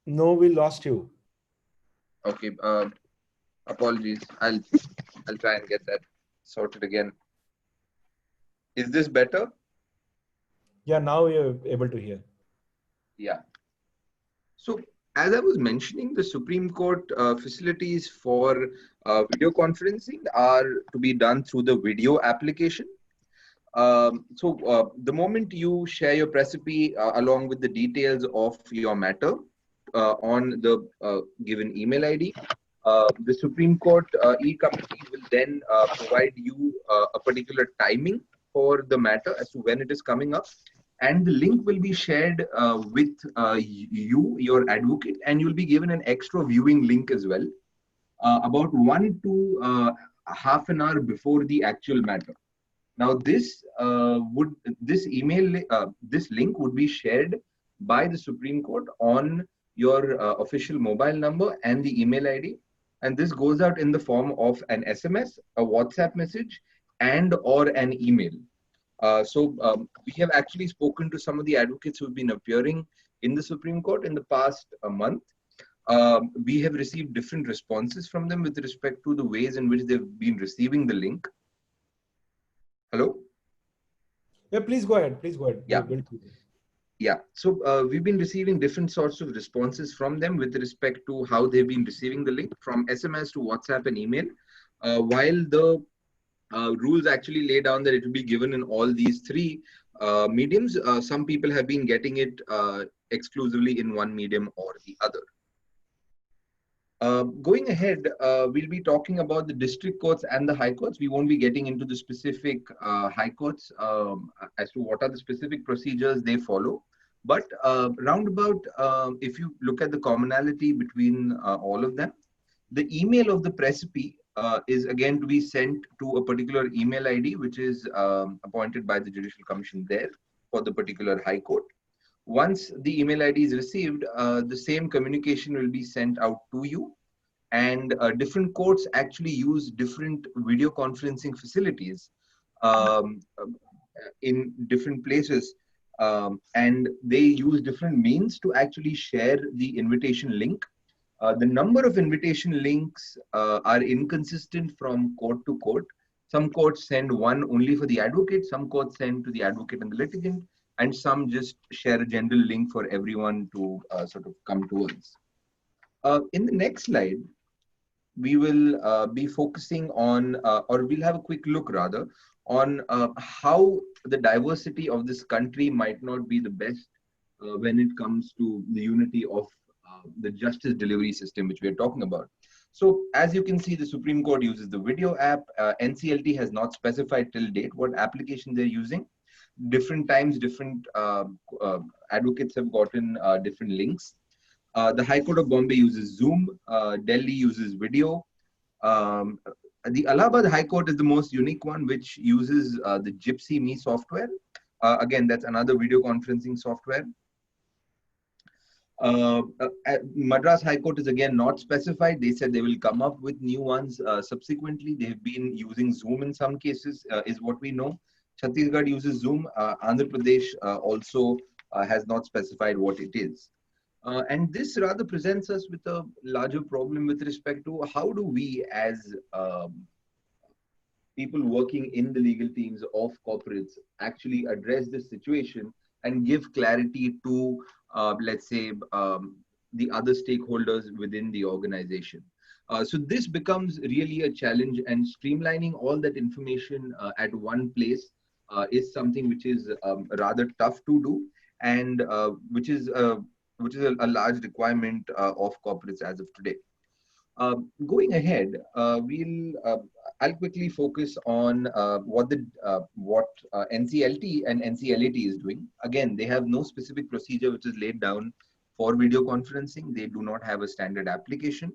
No, we lost you. Okay. Apologies. I'll try and get that sorted again. Is this better? Yeah, now you're able to hear. Yeah. So, as I was mentioning, the Supreme Court facilities for video conferencing are to be done through the video application. The moment you share your recipe along with the details of your matter on the given email ID, the Supreme Court e-committee will then provide you a particular timing for the matter as to when it is coming up, and the link will be shared with you, your advocate, and you'll be given an extra viewing link as well, about 1 to half an hour before the actual matter. Now, this this link would be shared by the Supreme Court on your official mobile number and the email ID, and this goes out in the form of an SMS, a WhatsApp message, and or an email. We have actually spoken to some of the advocates who have been appearing in the Supreme Court in the past month. We have received different responses from them with respect to the ways in which they've been receiving the link. Hello? Yeah, please go ahead. Please go ahead. Yeah. We'll Yeah, so we've been receiving different sorts of responses from them with respect to how they've been receiving the link, from SMS to WhatsApp and email. While the rules actually lay down that it will be given in all these three mediums, some people have been getting it exclusively in one medium or the other. Going ahead, we'll be talking about the district courts and the high courts. We won't be getting into the specific high courts as to what are the specific procedures they follow. But roundabout, if you look at the commonality between all of them, the email of the recipe is again to be sent to a particular email ID, which is appointed by the Judicial Commission there for the particular high court. Once the email ID is received, the same communication will be sent out to you, and different courts actually use different video conferencing facilities in different places, and they use different means to actually share the invitation link. The number of invitation links are inconsistent from court to court. Some courts send one only for the advocate, some courts send to the advocate and the litigant, and some just share a general link for everyone to sort of come towards. In the next slide, we will be focusing on, or we'll have a quick look rather, on how the diversity of this country might not be the best when it comes to the unity of the justice delivery system, which we are talking about. So as you can see, the Supreme Court uses the video app. NCLT has not specified till date what application they're using. Different times, different advocates have gotten different links. The High Court of Bombay uses Zoom. Delhi uses video. The Allahabad High Court is the most unique one, which uses the Gypsy Me software. Again, that's another video conferencing software. Madras High Court is again not specified. They said they will come up with new ones subsequently. They've been using Zoom in some cases, is what we know. Chhattisgarh uses Zoom. Andhra Pradesh also has not specified what it is. And this rather presents us with a larger problem with respect to how do we as people working in the legal teams of corporates actually address this situation and give clarity to, let's say, the other stakeholders within the organization. So this becomes really a challenge, and streamlining all that information at one place is something which is rather tough to do. and which is a large requirement of corporates as of today. Going ahead, I'll quickly focus on what NCLT and NCLAT is doing. Again, they have no specific procedure which is laid down for video conferencing. They do not have a standard application.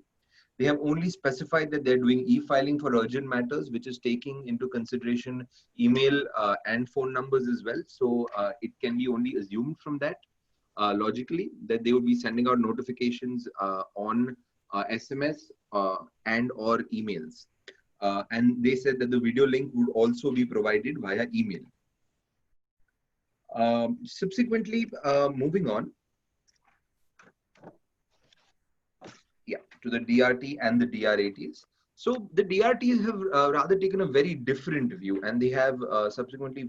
They have only specified that they're doing e-filing for urgent matters, which is taking into consideration email and phone numbers as well. So it can be only assumed from that logically that they would be sending out notifications on SMS and or emails. And they said that the video link would also be provided via email. Subsequently, moving on, to the DRT and the DRATs. So the DRTs have rather taken a very different view, and they have subsequently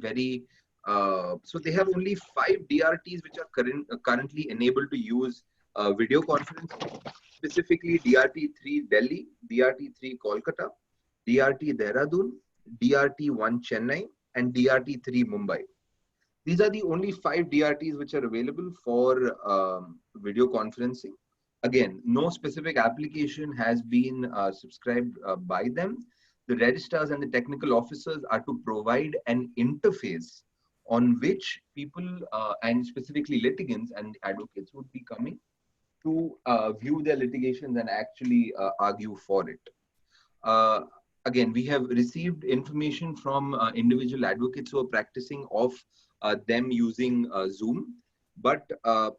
so they have only 5 DRTs which are currently enabled to use video conferencing, specifically DRT3 Delhi, DRT3 Kolkata, DRT Dehradun, DRT1 Chennai, and DRT3 Mumbai. These are the only 5 DRTs which are available for video conferencing. Again, no specific application has been subscribed by them. The registrars and the technical officers are to provide an interface on which people and specifically litigants and advocates would be coming to view their litigations and actually argue for it. Again, we have received information from individual advocates who are practicing of them using Zoom. But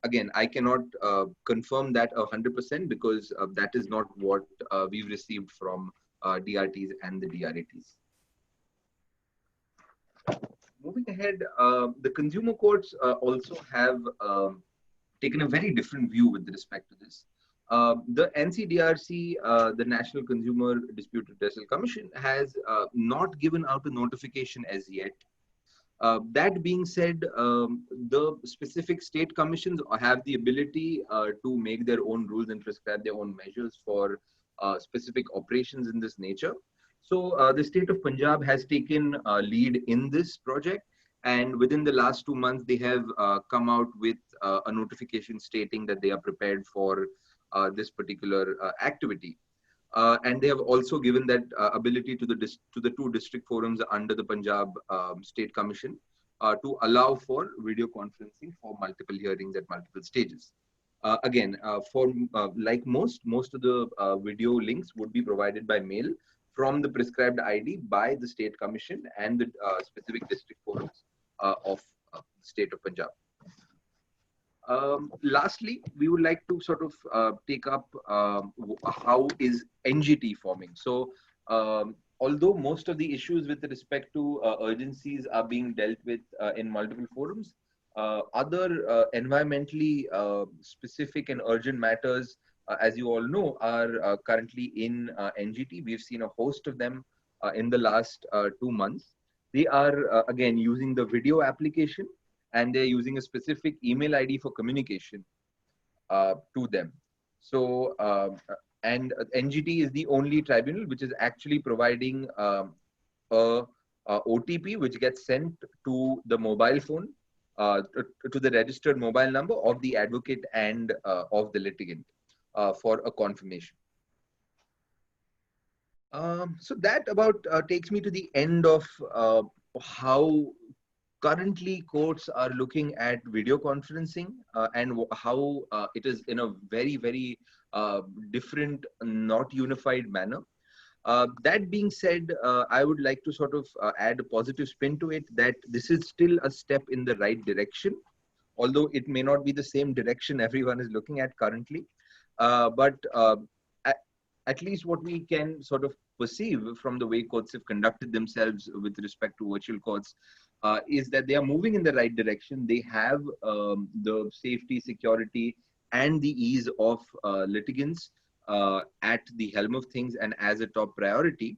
again, I cannot confirm that 100% because that is not what we've received from DRTs and the DRATs. Moving ahead, the consumer courts also have taken a very different view with respect to this. The NCDRC, the National Consumer Dispute Redressal Commission, has not given out a notification as yet. That being said, the specific state commissions have the ability to make their own rules and prescribe their own measures for specific operations in this nature. So the state of Punjab has taken lead in this project, and within the last 2 months, they have come out with a notification stating that they are prepared for this particular activity. And they have also given that ability to the 2 district forums under the Punjab State Commission to allow for video conferencing for multiple hearings at multiple stages. Again, like most of the video links would be provided by mail from the prescribed ID by the State Commission and the specific district forums of the state of Punjab. Lastly, we would like to sort of take up how is NGT forming. So although most of the issues with respect to urgencies are being dealt with in multiple forums, other environmentally specific and urgent matters, as you all know, are currently in NGT. We've seen a host of them in the last 2 months. They are, again, using the video application, and they're using a specific email ID for communication to them. So, and NGT is the only tribunal which is actually providing a OTP which gets sent to the mobile phone, to the registered mobile number of the advocate and of the litigant for a confirmation. So that about takes me to the end of how currently courts are looking at video conferencing and how it is in a very, very different, not unified manner. That being said, I would like to sort of add a positive spin to it, that this is still a step in the right direction, although it may not be the same direction everyone is looking at currently. But at least what we can sort of perceive from the way courts have conducted themselves with respect to virtual courts is that they are moving in the right direction. They have the safety, security, and the ease of litigants at the helm of things and as a top priority.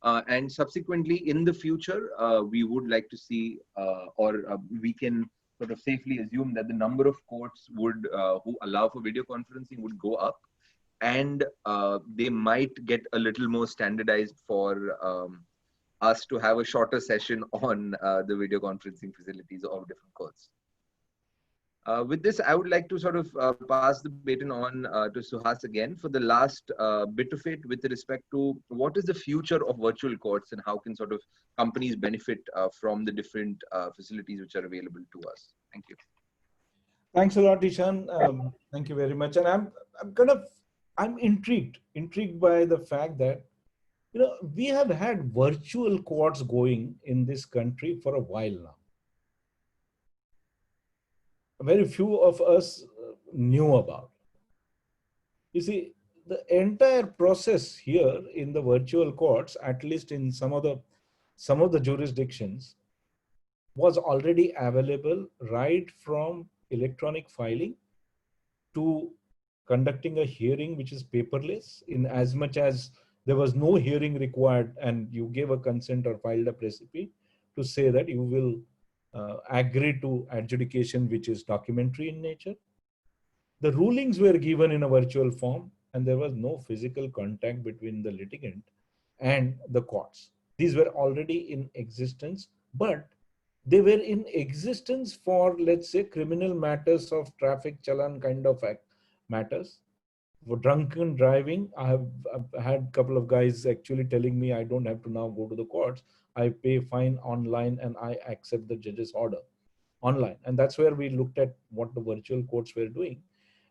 And subsequently, in the future, we would like to see, we can sort of safely assume that the number of courts would who allow for video conferencing would go up, and they might get a little more standardized for us to have a shorter session on the video conferencing facilities of different courts. With this, I would like to sort of pass the baton on to Suhas again for the last bit of it with respect to what is the future of virtual courts and how can sort of companies benefit from the different facilities which are available to us. Thank you. Thanks a lot, Ishan. Thank you very much. And I'm intrigued by the fact that, we have had virtual courts going in this country for a while now. Very few of us knew about. You see, the entire process here in the virtual courts, at least in some of the jurisdictions, was already available right from electronic filing to conducting a hearing which is paperless, in as much as there was no hearing required and you gave a consent or filed a precipice to say that you will agree to adjudication which is documentary in nature. The rulings were given in a virtual form and there was no physical contact between the litigant and the courts. These were already in existence, but they were in existence for, let's say, criminal matters of traffic challan kind of matters. For drunken driving, I've had a couple of guys actually telling me I don't have to now go to the courts. I pay fine online and I accept the judge's order online. And that's where we looked at what the virtual courts were doing.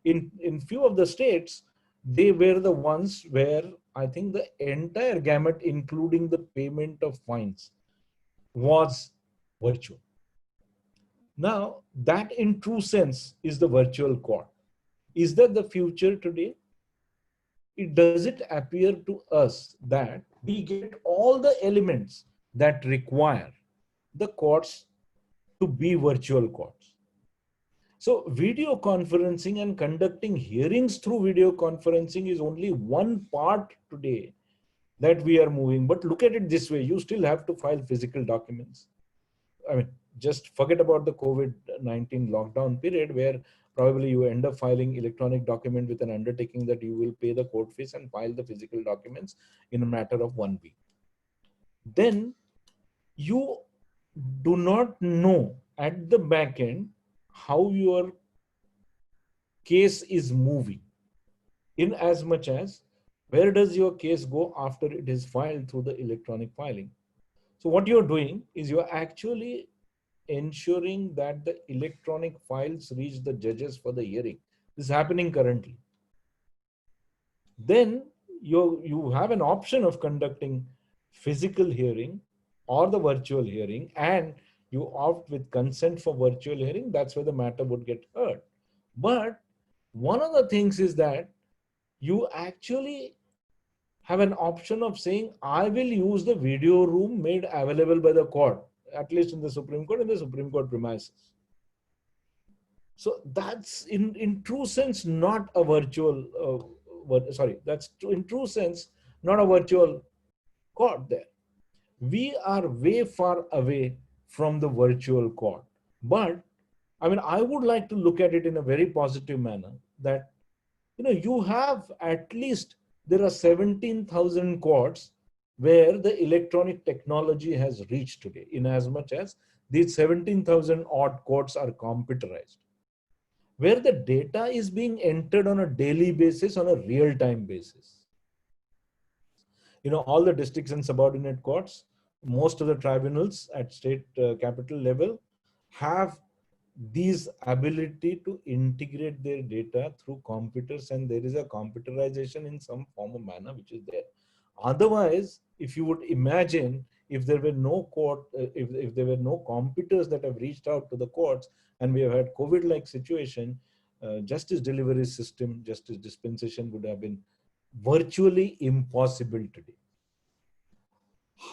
In few of the states, they were the ones where I think the entire gamut, including the payment of fines, was virtual. Now, that in true sense is the virtual court. Is that the future today? Does it appear to us that we get all the elements that require the courts to be virtual courts? So video conferencing and conducting hearings through video conferencing is only one part today that we are moving. But look at it this way, you still have to file physical documents. I mean, just forget about the COVID-19 lockdown period where probably you end up filing electronic document with an undertaking that you will pay the court fees and file the physical documents in a matter of 1 week. Then you do not know at the back end how your case is moving, in as much as where does your case go after it is filed through the electronic filing. So what you're doing is you're actually ensuring that the electronic files reach the judges for the hearing. This is happening currently. Then you have an option of conducting physical hearing or the virtual hearing, and you opt with consent for virtual hearing. That's where the matter would get heard. But one of the things is that you actually have an option of saying, I will use the video room made available by the court, at least in the Supreme Court, in the Supreme Court premises. So that's in true sense not a virtual, that's in true sense not a virtual court there. We are way far away from the virtual court. But I mean, I would like to look at it in a very positive manner that, you have at least, there are 17,000 courts where the electronic technology has reached today, in as much as these 17,000 odd courts are computerized, where the data is being entered on a daily basis, on a real-time basis. All the districts and subordinate courts, most of the tribunals at state capital level have these ability to integrate their data through computers, and there is a computerization in some form or manner which is there. Otherwise, if you would imagine, if there were no court, if there were no computers that have reached out to the courts, and we have had COVID-like situation, justice delivery system, justice dispensation would have been virtually impossible today.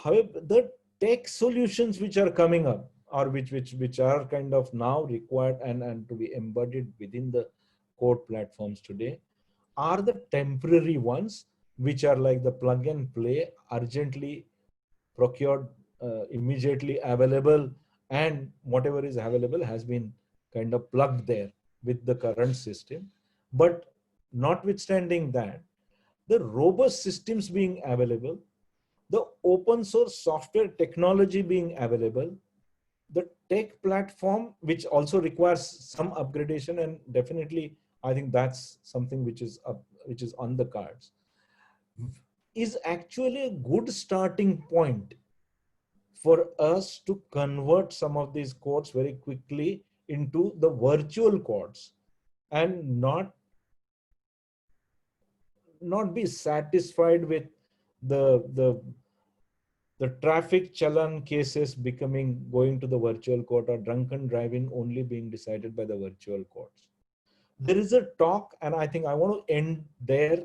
However, the tech solutions which are coming up, or which are kind of now required and to be embodied within the court platforms today, are the temporary ones, which are like the plug and play, urgently procured, immediately available, and whatever is available has been kind of plugged there with the current system. But notwithstanding that, the robust systems being available, the open source software technology being available, the tech platform, which also requires some upgradation, and definitely I think that's something which is up, which is on the cards, is actually a good starting point for us to convert some of these codes very quickly into the virtual codes, and not be satisfied with the the the traffic challan cases becoming going to the virtual court, or drunken driving only being decided by the virtual courts. There is a talk, and I think I want to end there,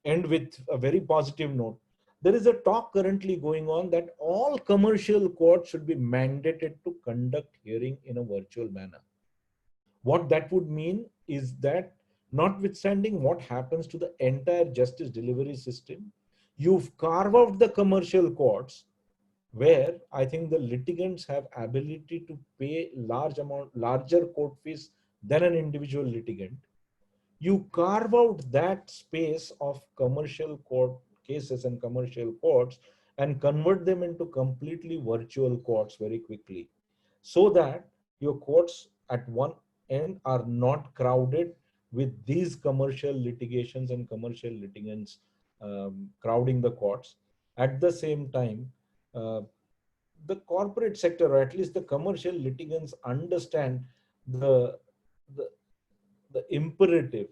end with a very positive note. There is a talk currently going on that all commercial courts should be mandated to conduct hearing in a virtual manner. What that would mean is that, notwithstanding what happens to the entire justice delivery system, you've carved out the commercial courts where I think the litigants have ability to pay larger court fees than an individual litigant. You carve out that space of commercial court cases and commercial courts and convert them into completely virtual courts very quickly, so that your courts at one end are not crowded with these commercial litigations and commercial litigants crowding the courts. At the same time, uh, the corporate sector, or at least the commercial litigants, understand the, the, the imperative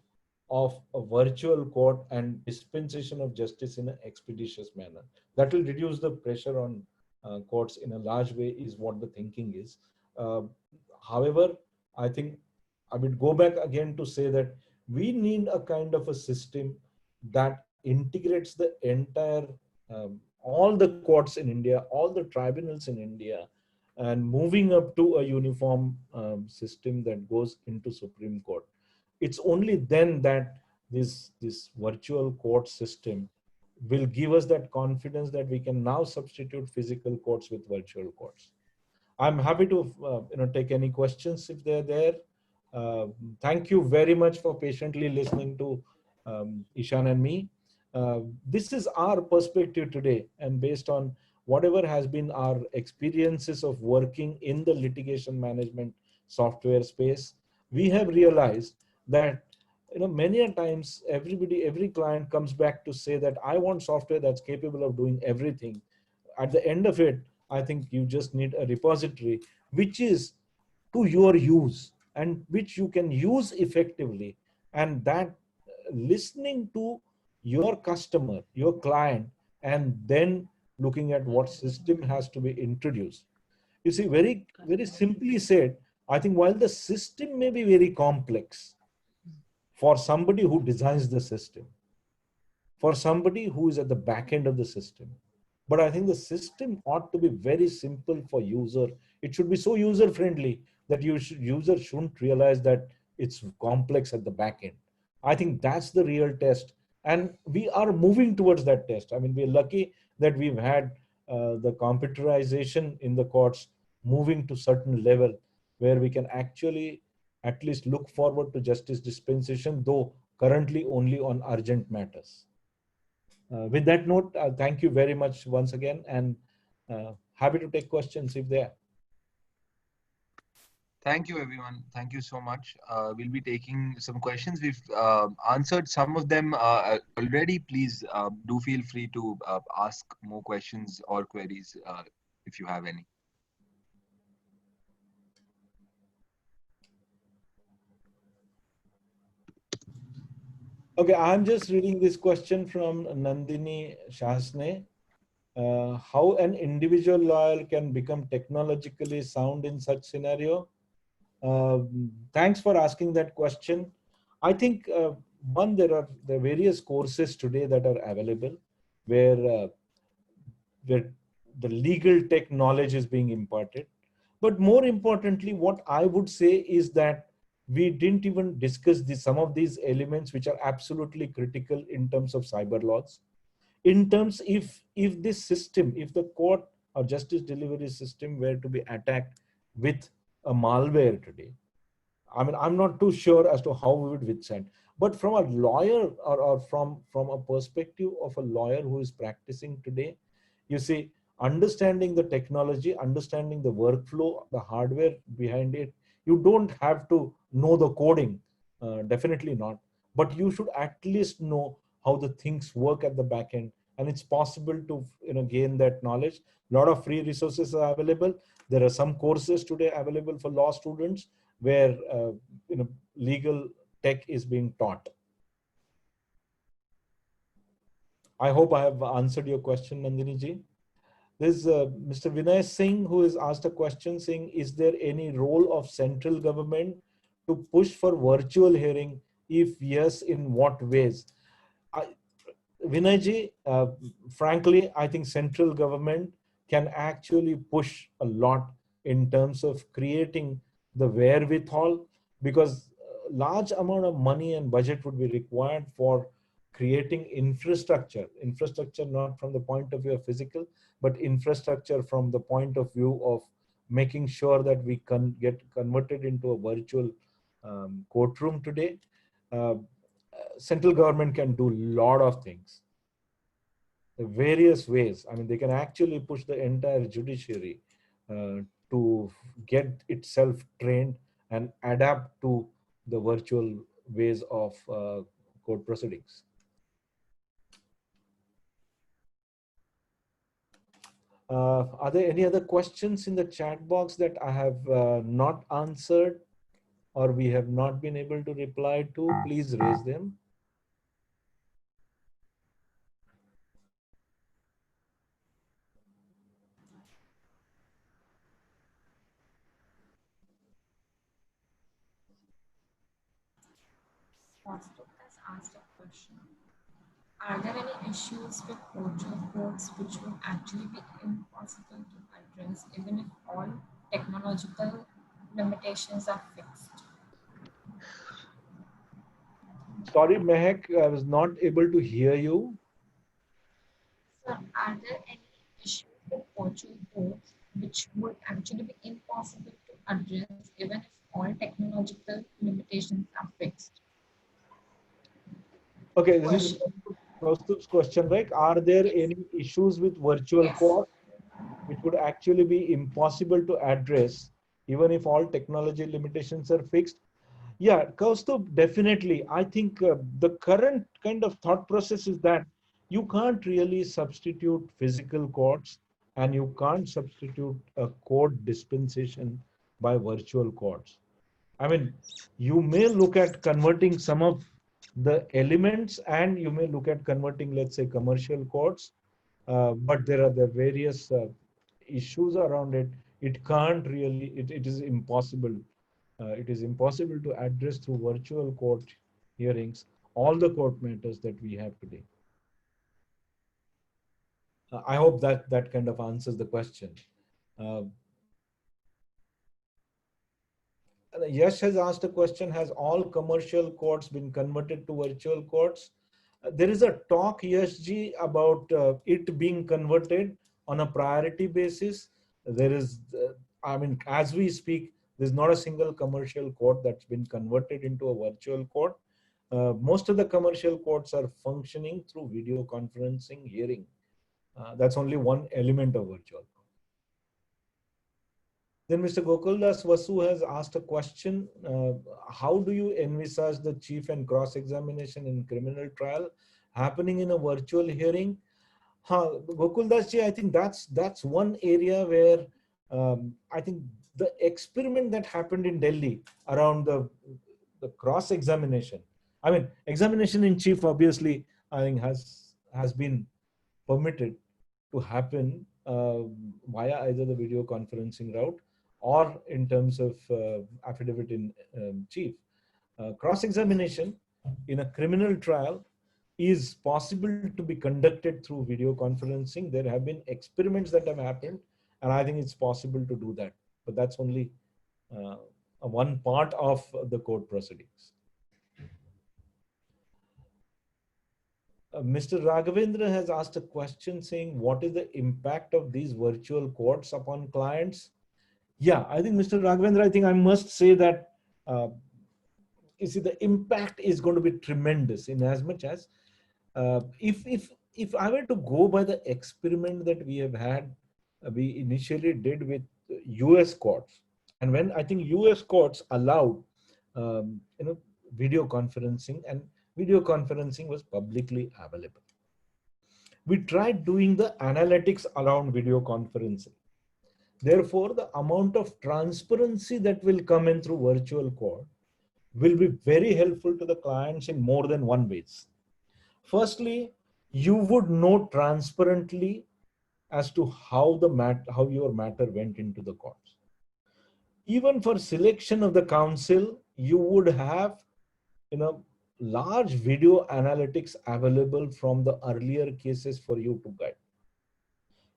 of a virtual court and dispensation of justice in an expeditious manner. That will reduce the pressure on courts in a large way, is what the thinking is. Uh, However, I think I would go back again to say that we need a kind of a system that integrates the entire, all the courts in India, all the tribunals in India, and moving up to a uniform system that goes into Supreme Court. It's only then that this virtual court system will give us that confidence that we can now substitute physical courts with virtual courts. I'm happy to take any questions if they're there. Uh, Thank you very much for patiently listening to Ishan and me. This is our perspective today, and based on whatever has been our experiences of working in the litigation management software space, we have realized that many a times every client comes back to say that I want software that's capable of doing everything. At the end of it, I think you just need a repository which is to your use and which you can use effectively. And that listening to your customer, your client, and then looking at what system has to be introduced. You see, very simply said, I think while the system may be very complex for somebody who designs the system, for somebody who is at the back end of the system, but I think the system ought to be very simple for user. It should be so user friendly that user shouldn't realize that it's complex at the back end. I think that's the real test, and we are moving towards that test. I mean, we're lucky that we've had the computerization in the courts moving to certain level where we can actually at least look forward to justice dispensation, though currently only on urgent matters. With that note, thank you very much once again, and happy to take questions if there are. Thank you, everyone. Thank you so much. We'll be taking some questions. We've answered some of them already. Please do feel free to ask more questions or queries if you have any. Okay, I'm just reading this question from Nandini Shahsne. How an individual lawyer can become technologically sound in such scenario? Thanks for asking that question. I think one, there are various courses today that are available where the legal tech knowledge is being imparted. But more importantly, what I would say is that we didn't even discuss some of these elements which are absolutely critical in terms of cyber laws. In terms, if this system, if the court or justice delivery system were to be attacked with a malware today, I mean, I'm not too sure as to how we would withstand. But from a lawyer, or from a perspective of a lawyer who is practicing today, you see, understanding the technology, understanding the workflow, the hardware behind it. You don't have to know the coding, definitely not, but you should at least know how the things work at the back end. And it's possible to gain that knowledge. A lot of free resources are available. There are some courses today available for law students where legal tech is being taught. I hope I have answered your question, Nandini ji. There's Mr. Vinay Singh who has asked a question saying, is there any role of central government to push for virtual hearing? If yes, in what ways? Vinay ji, frankly, I think central government can actually push a lot in terms of creating the wherewithal, because a large amount of money and budget would be required for creating infrastructure not from the point of view of physical, but infrastructure from the point of view of making sure that we can get converted into a virtual courtroom today. Central government can do a lot of things, the various ways. I mean, they can actually push the entire judiciary to get itself trained and adapt to the virtual ways of court proceedings. Are there any other questions in the chat box that I have not answered or we have not been able to reply to? Please raise them. Foster has asked a question. Are there any issues with virtual courts which would actually be impossible to address even if all technological limitations are fixed? Sorry, Mehak, I was not able to hear you. Sir, are there any issues with virtual courts which would actually be impossible to address even if all technological limitations are fixed? Okay, this is Kaustub's question, right? Are there any issues with virtual court which would actually be impossible to address even if all technology limitations are fixed? Yeah, Kaustub, definitely. I think the current kind of thought process is that you can't really substitute physical courts and you can't substitute a court dispensation by virtual courts. I mean, you may look at converting some of the elements and you may look at converting, let's say, commercial courts, but there are the various issues around it. It can't really, it is impossible. It is impossible to address through virtual court hearings all the court matters that we have today. I hope that that kind of answers the question. Uh, Yash has asked a question, has all commercial courts been converted to virtual courts? There is a talk, Yash ji, about it being converted on a priority basis. There is, I mean, as we speak, there's not a single commercial court that's been converted into a virtual court. Most of the commercial courts are functioning through video conferencing hearing. That's only one element of virtual. Then Mr. Gokuldas Vasu has asked a question. How do you envisage the chief and cross-examination in criminal trial happening in a virtual hearing? Gokuldas ji, I think that's one area where I think the experiment that happened in Delhi around the cross-examination. I mean, examination in chief obviously I think has been permitted to happen via either the video conferencing route or in terms of affidavit in chief. Cross-examination in a criminal trial is possible to be conducted through video conferencing. There have been experiments that have happened, and I think it's possible to do that. But that's only one part of the court proceedings. Mr. Raghavendra has asked a question saying, what is the impact of these virtual courts upon clients? Yeah, I think Mr. Raghavendra, I think I must say that you see, the impact is going to be tremendous in as much as if I were to go by the experiment that we have had we initially did with US courts. And when I think US courts allowed, you know, video conferencing, and video conferencing was publicly available. We tried doing the analytics around video conferencing. Therefore, the amount of transparency that will come in through virtual court will be very helpful to the clients in more than one ways. Firstly, you would know transparently as to how your matter went into the courts. Even for selection of the counsel, you would have, you know, large video analytics available from the earlier cases for you to guide.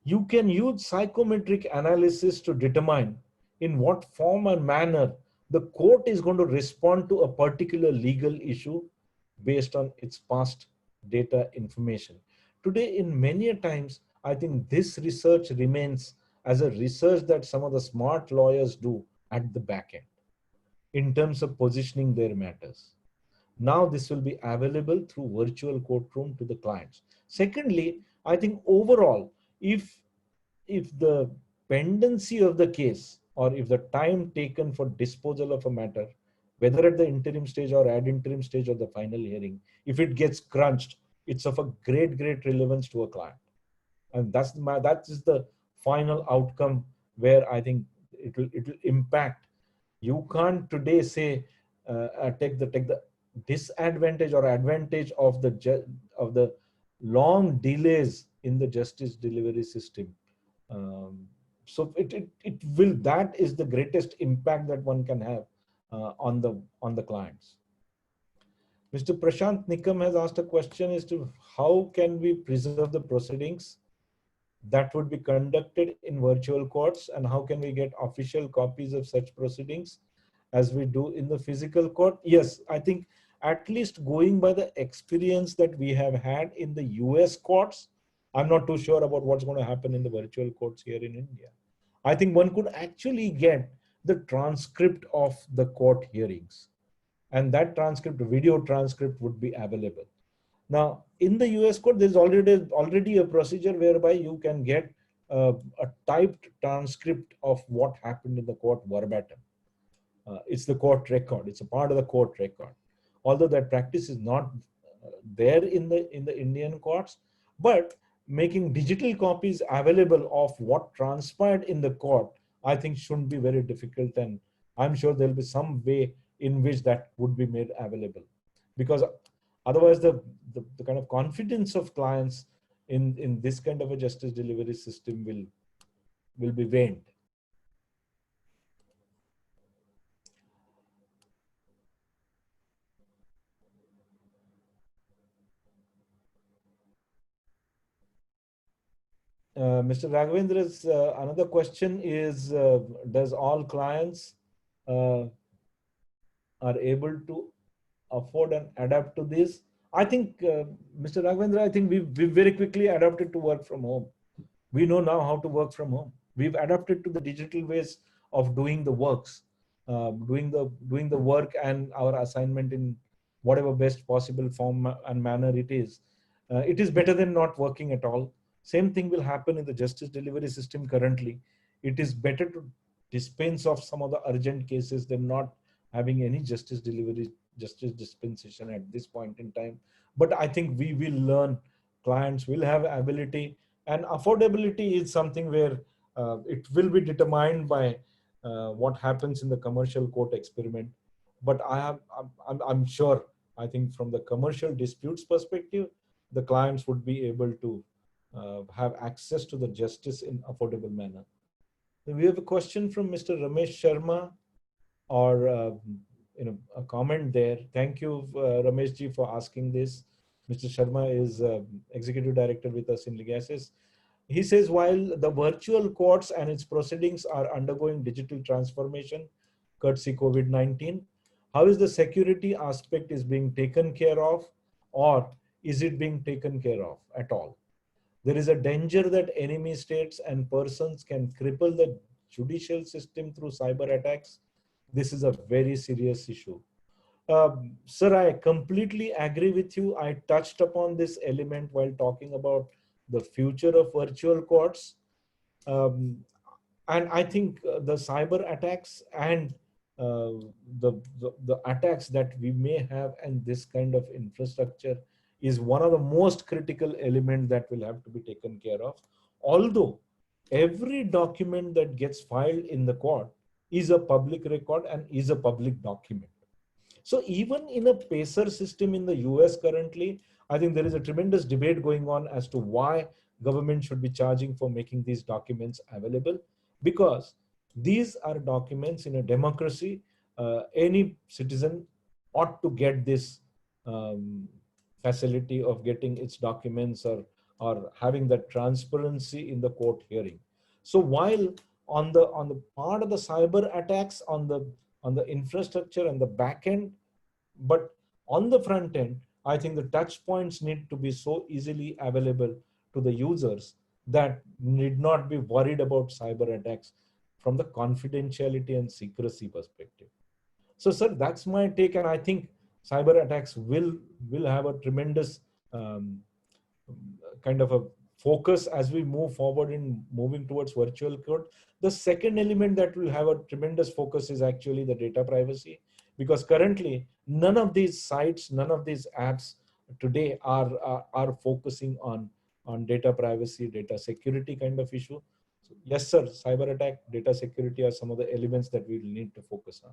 You can use psychometric analysis to determine in what form and manner the court is going to respond to a particular legal issue based on its past data information. Today, in many a times, I think this research remains as a research that some of the smart lawyers do at the back end in terms of positioning their matters. Now this will be available through virtual courtroom to the clients. Secondly, I think overall, if the pendency of the case, or if the time taken for disposal of a matter, whether at the interim stage or ad interim stage of the final hearing, if it gets crunched, it's of a great relevance to a client. And that is the final outcome where I think it will impact. You can't today say take the disadvantage or advantage of the long delays in the justice delivery system. um, so it will, that is the greatest impact that one can have on the clients. Mr. Prashant Nikam has asked a question as to how can we preserve the proceedings that would be conducted in virtual courts, and how can we get official copies of such proceedings as we do in the physical court? Yes, I think at least going by the experience that we have had in the US courts, I'm not too sure about what's going to happen in the virtual courts here in India. I think one could actually get the transcript of the court hearings, and that transcript, video transcript, would be available. Now, in the US court, there's already a procedure whereby you can get a typed transcript of what happened in the court verbatim. It's the court record. It's a part of the court record. Although that practice is not there in the Indian courts, but making digital copies available of what transpired in the court, I think shouldn't be very difficult, and I'm sure there'll be some way in which that would be made available, because otherwise the kind of confidence of clients in this kind of a justice delivery system will be waned. Mr. Raghavendra's another question is, does all clients uh, are able to afford and adapt to this? I think, Mr. Raghavendra, I think we very quickly adapted to work from home. We know now how to work from home. We've adapted to the digital ways of doing the works, doing the work and our assignment in whatever best possible form and manner it is. It is better than not working at all. Same thing will happen in the justice delivery system currently. It is better to dispense of some of the urgent cases than not having any justice dispensation at this point in time. But I think we will learn, clients will have ability, and affordability is something where it will be determined by what happens in the commercial court experiment. But I'm sure, I think from the commercial disputes perspective, the clients would be able to have access to the justice in affordable manner. We have a question from Mr. Ramesh Sharma, or a comment there. Thank you, Ramesh ji, for asking this. Mr. Sharma is executive director with us in Legasis. He says, while the virtual courts and its proceedings are undergoing digital transformation, courtesy COVID-19, how is the security aspect is being taken care of, or is it being taken care of at all? There is a danger that enemy states and persons can cripple the judicial system through cyber attacks. This is a very serious issue. Sir, I completely agree with you. I touched upon this element while talking about the future of virtual courts. Um, and I think the cyber attacks and the attacks that we may have and this kind of infrastructure is one of the most critical elements that will have to be taken care of. Although every document that gets filed in the court is a public record and is a public document. So even in a PACER system in the US currently, I think there is a tremendous debate going on as to why government should be charging for making these documents available, because these are documents in a democracy. Any citizen ought to get this um, facility of getting its documents or having that transparency in the court hearing. So while on the part of the cyber attacks on the infrastructure and the back end, but on the front end, I think the touch points need to be so easily available to the users that need not be worried about cyber attacks from the confidentiality and secrecy perspective. So, sir, that's my take, and I think cyber attacks will have a tremendous um, kind of a focus as we move forward in moving towards virtual court. The second element that will have a tremendous focus is actually the data privacy, because currently none of these sites, none of these apps today are focusing on data privacy, data security kind of issue. So yes, sir, cyber attack, data security are some of the elements that we will need to focus on.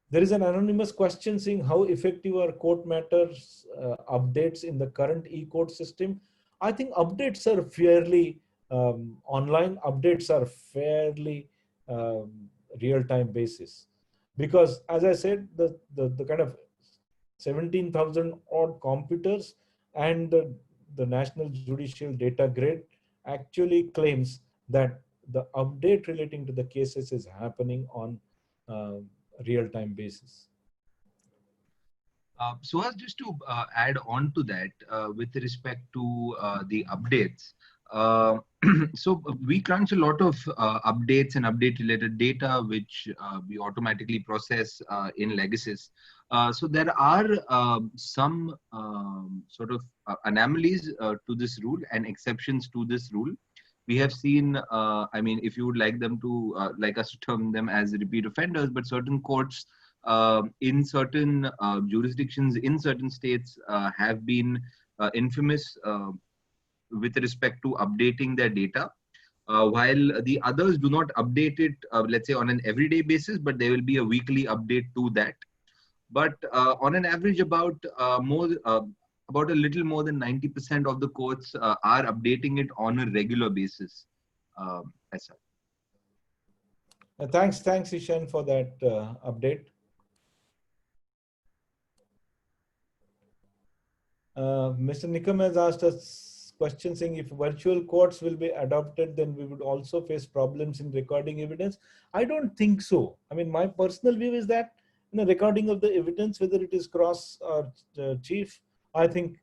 There is an anonymous question saying how effective are court matters updates in the current e-court system. I think updates are fairly online. Updates are fairly real-time basis, because as I said, the kind of 17,000 odd computers and the National Judicial Data Grid actually claims that the update relating to the cases is happening on uh, real-time basis. So as just to add on to that, with respect to the updates, uh, so we crunch a lot of updates and update related data, which we automatically process in Legacies. So there are some sort of anomalies to this rule and exceptions to this rule. We have seen, I mean, if you would like them to, like us to term them as repeat offenders, but certain courts in certain jurisdictions in certain states have been infamous with respect to updating their data, while the others do not update it, let's say on an everyday basis, but there will be a weekly update to that. But on an average, about a little more than 90% of the courts are updating it on a regular basis. As such. Thanks, Ishan, for that update. Mr. Nikam has asked us question saying if virtual courts will be adopted, then we would also face problems in recording evidence. I don't think so. I mean, my personal view is that recording of the evidence, whether it is cross or chief, I think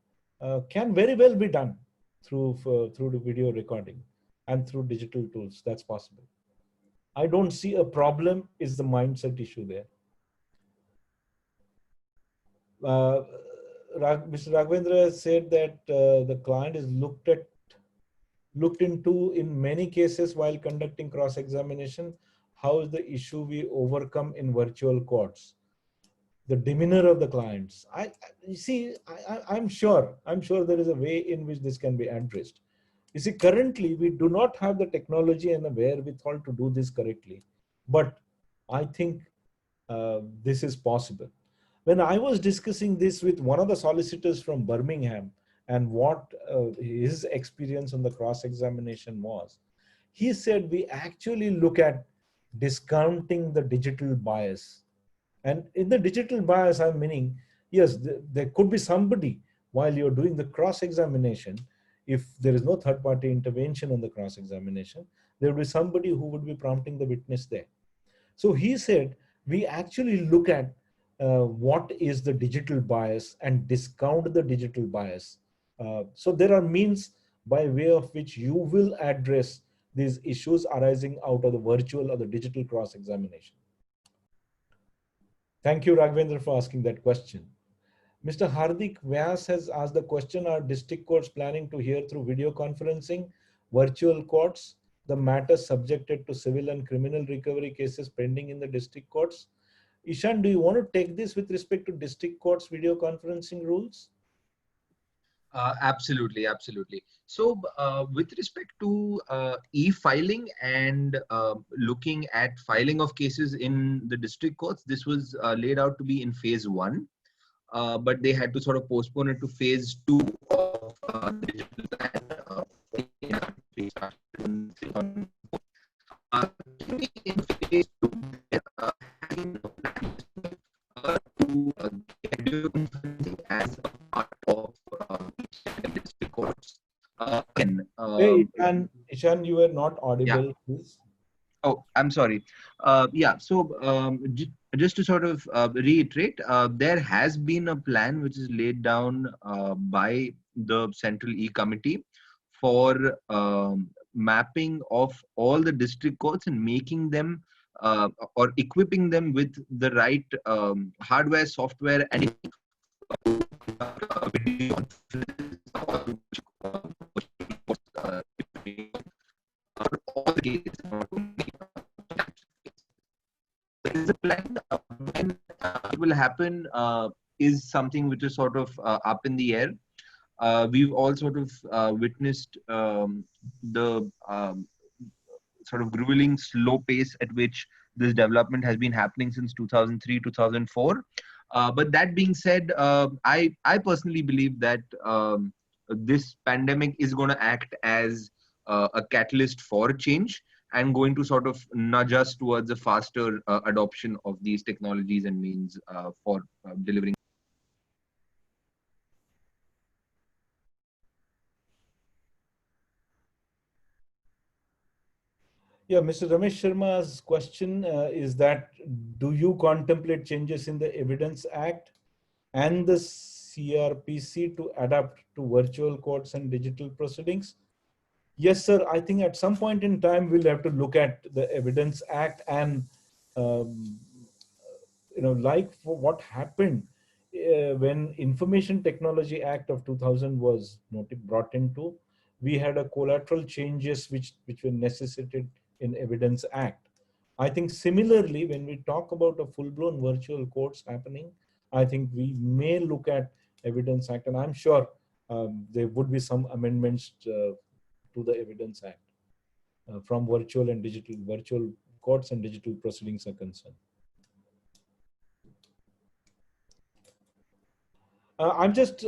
can very well be done through the video recording and through digital tools. That's possible. I don't see a problem. Is the mindset issue there? Mr. Raghavendra said that the client is looked into in many cases while conducting cross-examination. How is the issue we overcome in virtual courts? The demeanor of the clients. I'm sure there is a way in which this can be addressed. You see, currently we do not have the technology and the wherewithal to do this correctly, but I think this is possible. When I was discussing this with one of the solicitors from Birmingham and what his experience on the cross-examination was, he said we actually look at discounting the digital bias. And in the digital bias, I'm meaning, yes, there could be somebody while you're doing the cross-examination, if there is no third-party intervention on the cross-examination, there will be somebody who would be prompting the witness there. So he said, we actually look at what is the digital bias and discount the digital bias. So there are means by way of which you will address these issues arising out of the virtual or the digital cross-examination. Thank you, Raghavendra, for asking that question. Mr. Hardik Vyas has asked the question, are district courts planning to hear through video conferencing? virtual courts, the matters subjected to civil and criminal recovery cases pending in the district courts. Ishan, do you want to take this with respect to district courts video conferencing rules? Absolutely, absolutely. So, with respect to e-filing and looking at filing of cases in the district courts, this was laid out to be in phase one, but they had to sort of postpone it to phase two of the digital plan. In phase two, having no plan to get video conferencing as a part of district courts. Hey, Ishan, you were not Yeah. audible, please. Oh, I'm sorry. Yeah. So just to sort of reiterate, there has been a plan which is laid down by the Central E-Committee for mapping of all the district courts and making them or equipping them with the right hardware, software, and video all the cases. There is a plan when it will happen is something which is sort of up in the air. We've all sort of witnessed the sort of grueling slow pace at which this development has been happening since 2003, 2004. But that being said, I personally believe that this pandemic is going to act as a catalyst for change and going to sort of nudge us towards a faster adoption of these technologies and means for delivering. Yeah, Mr. Ramesh Sharma's question is that, do you contemplate changes in the Evidence Act and the CRPC to adapt to virtual courts and digital proceedings? Yes, sir. I think at some point in time, we'll have to look at the Evidence Act and, like for what happened when Information Technology Act of 2000 was brought into, we had a collateral changes which were necessitated in Evidence Act. I think similarly, when we talk about a full-blown virtual courts happening, I think we may look at Evidence Act, and I'm sure there would be some amendments to the Evidence Act from virtual courts and digital proceedings are concerned. I'm just,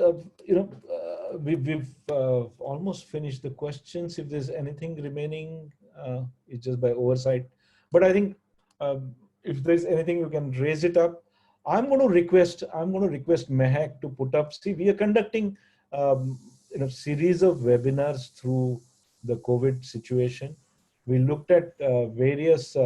we've almost finished the questions. If there's anything remaining, it's just by oversight. But I think if there's anything, you can raise it up. I'm going to request Mehak to put up. See, we are conducting series of webinars through the COVID situation. We looked at various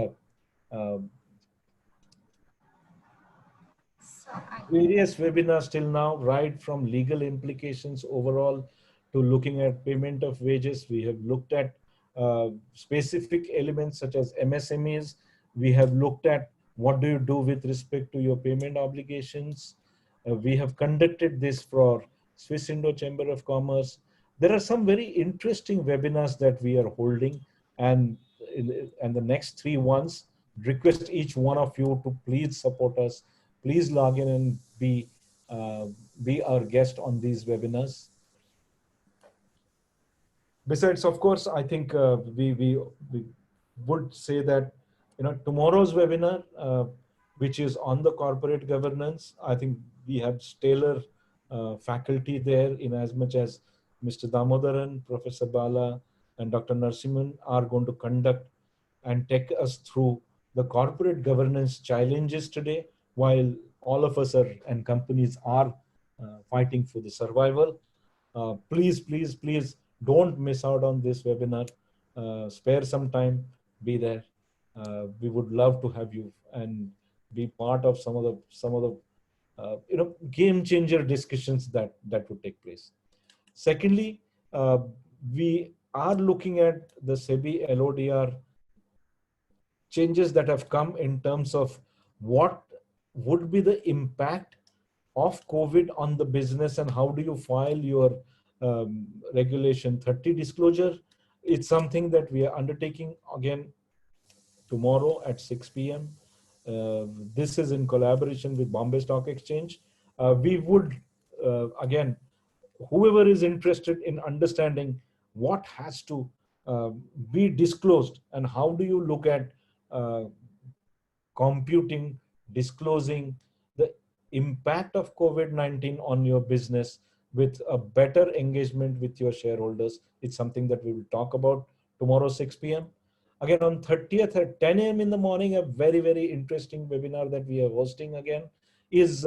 webinars till now, right from legal implications overall to looking at payment of wages. We have looked at specific elements such as MSMEs. We have looked at what do you do with respect to your payment obligations. We have conducted this for Swiss Indo Chamber of Commerce. There are some very interesting webinars that we are holding, and the next 3 ones, request each one of you to please support us. Please log in and be our guest on these webinars. Besides, of course, I think we would say that tomorrow's webinar, which is on the corporate governance, I think we have stellar faculty there, in as much as Mr. Damodaran, Professor Bala, and Dr. Narasimhan are going to conduct and take us through the corporate governance challenges today, while all of us and companies are fighting for the survival. Please don't miss out on this webinar. Spare some time, be there. We would love to have you and be part of some of the game changer discussions that would take place. Secondly, we are looking at the SEBI LODR changes that have come in terms of what would be the impact of COVID on the business, and how do you file your Regulation 30 disclosure. It's something that we are undertaking again tomorrow at 6 p.m. This is in collaboration with Bombay Stock Exchange. We would, again, whoever is interested in understanding what has to uh, be disclosed and how do you look at uh, computing, disclosing the impact of COVID-19 on your business with a better engagement with your shareholders. It's something that we will talk about tomorrow, 6 p.m. Again, on 30th at 10 a.m. in the morning, a very, very interesting webinar that we are hosting again is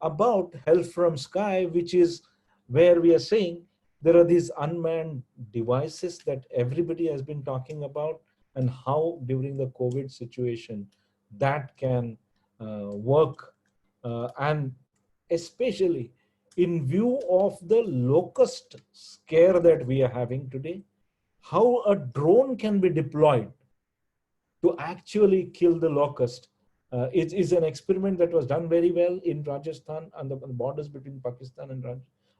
about Health from Sky, which is where we are saying there are these unmanned devices that everybody has been talking about, and how during the COVID situation that can work, and especially in view of the locust scare that we are having today, how a drone can be deployed to actually kill the locust. It is an experiment that was done very well in Rajasthan and the borders between Pakistan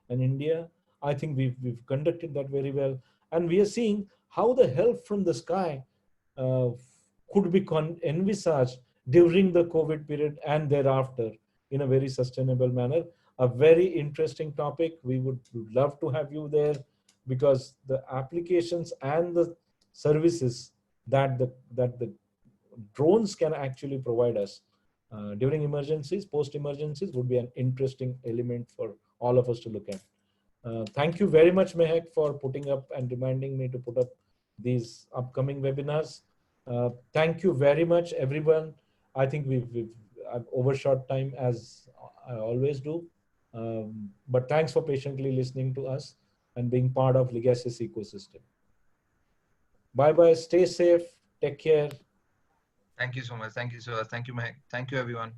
and India. I think we've conducted that very well. And we are seeing how the help from the sky uh, could be envisaged during the COVID period and thereafter in a very sustainable manner. A very interesting topic. We would love to have you there, because the applications and the services that the drones can actually provide us during emergencies, post emergencies, would be an interesting element for all of us to look at. Thank you very much, Mehak, for putting up and reminding me to put up these upcoming webinars. Thank you very much, everyone. I think I've overshot time as I always do. But thanks for patiently listening to us and being part of Legasis ecosystem. Bye-bye. Stay safe. Take care. Thank you so much. Thank you, sir. Thank you, Mehak. Thank you, everyone.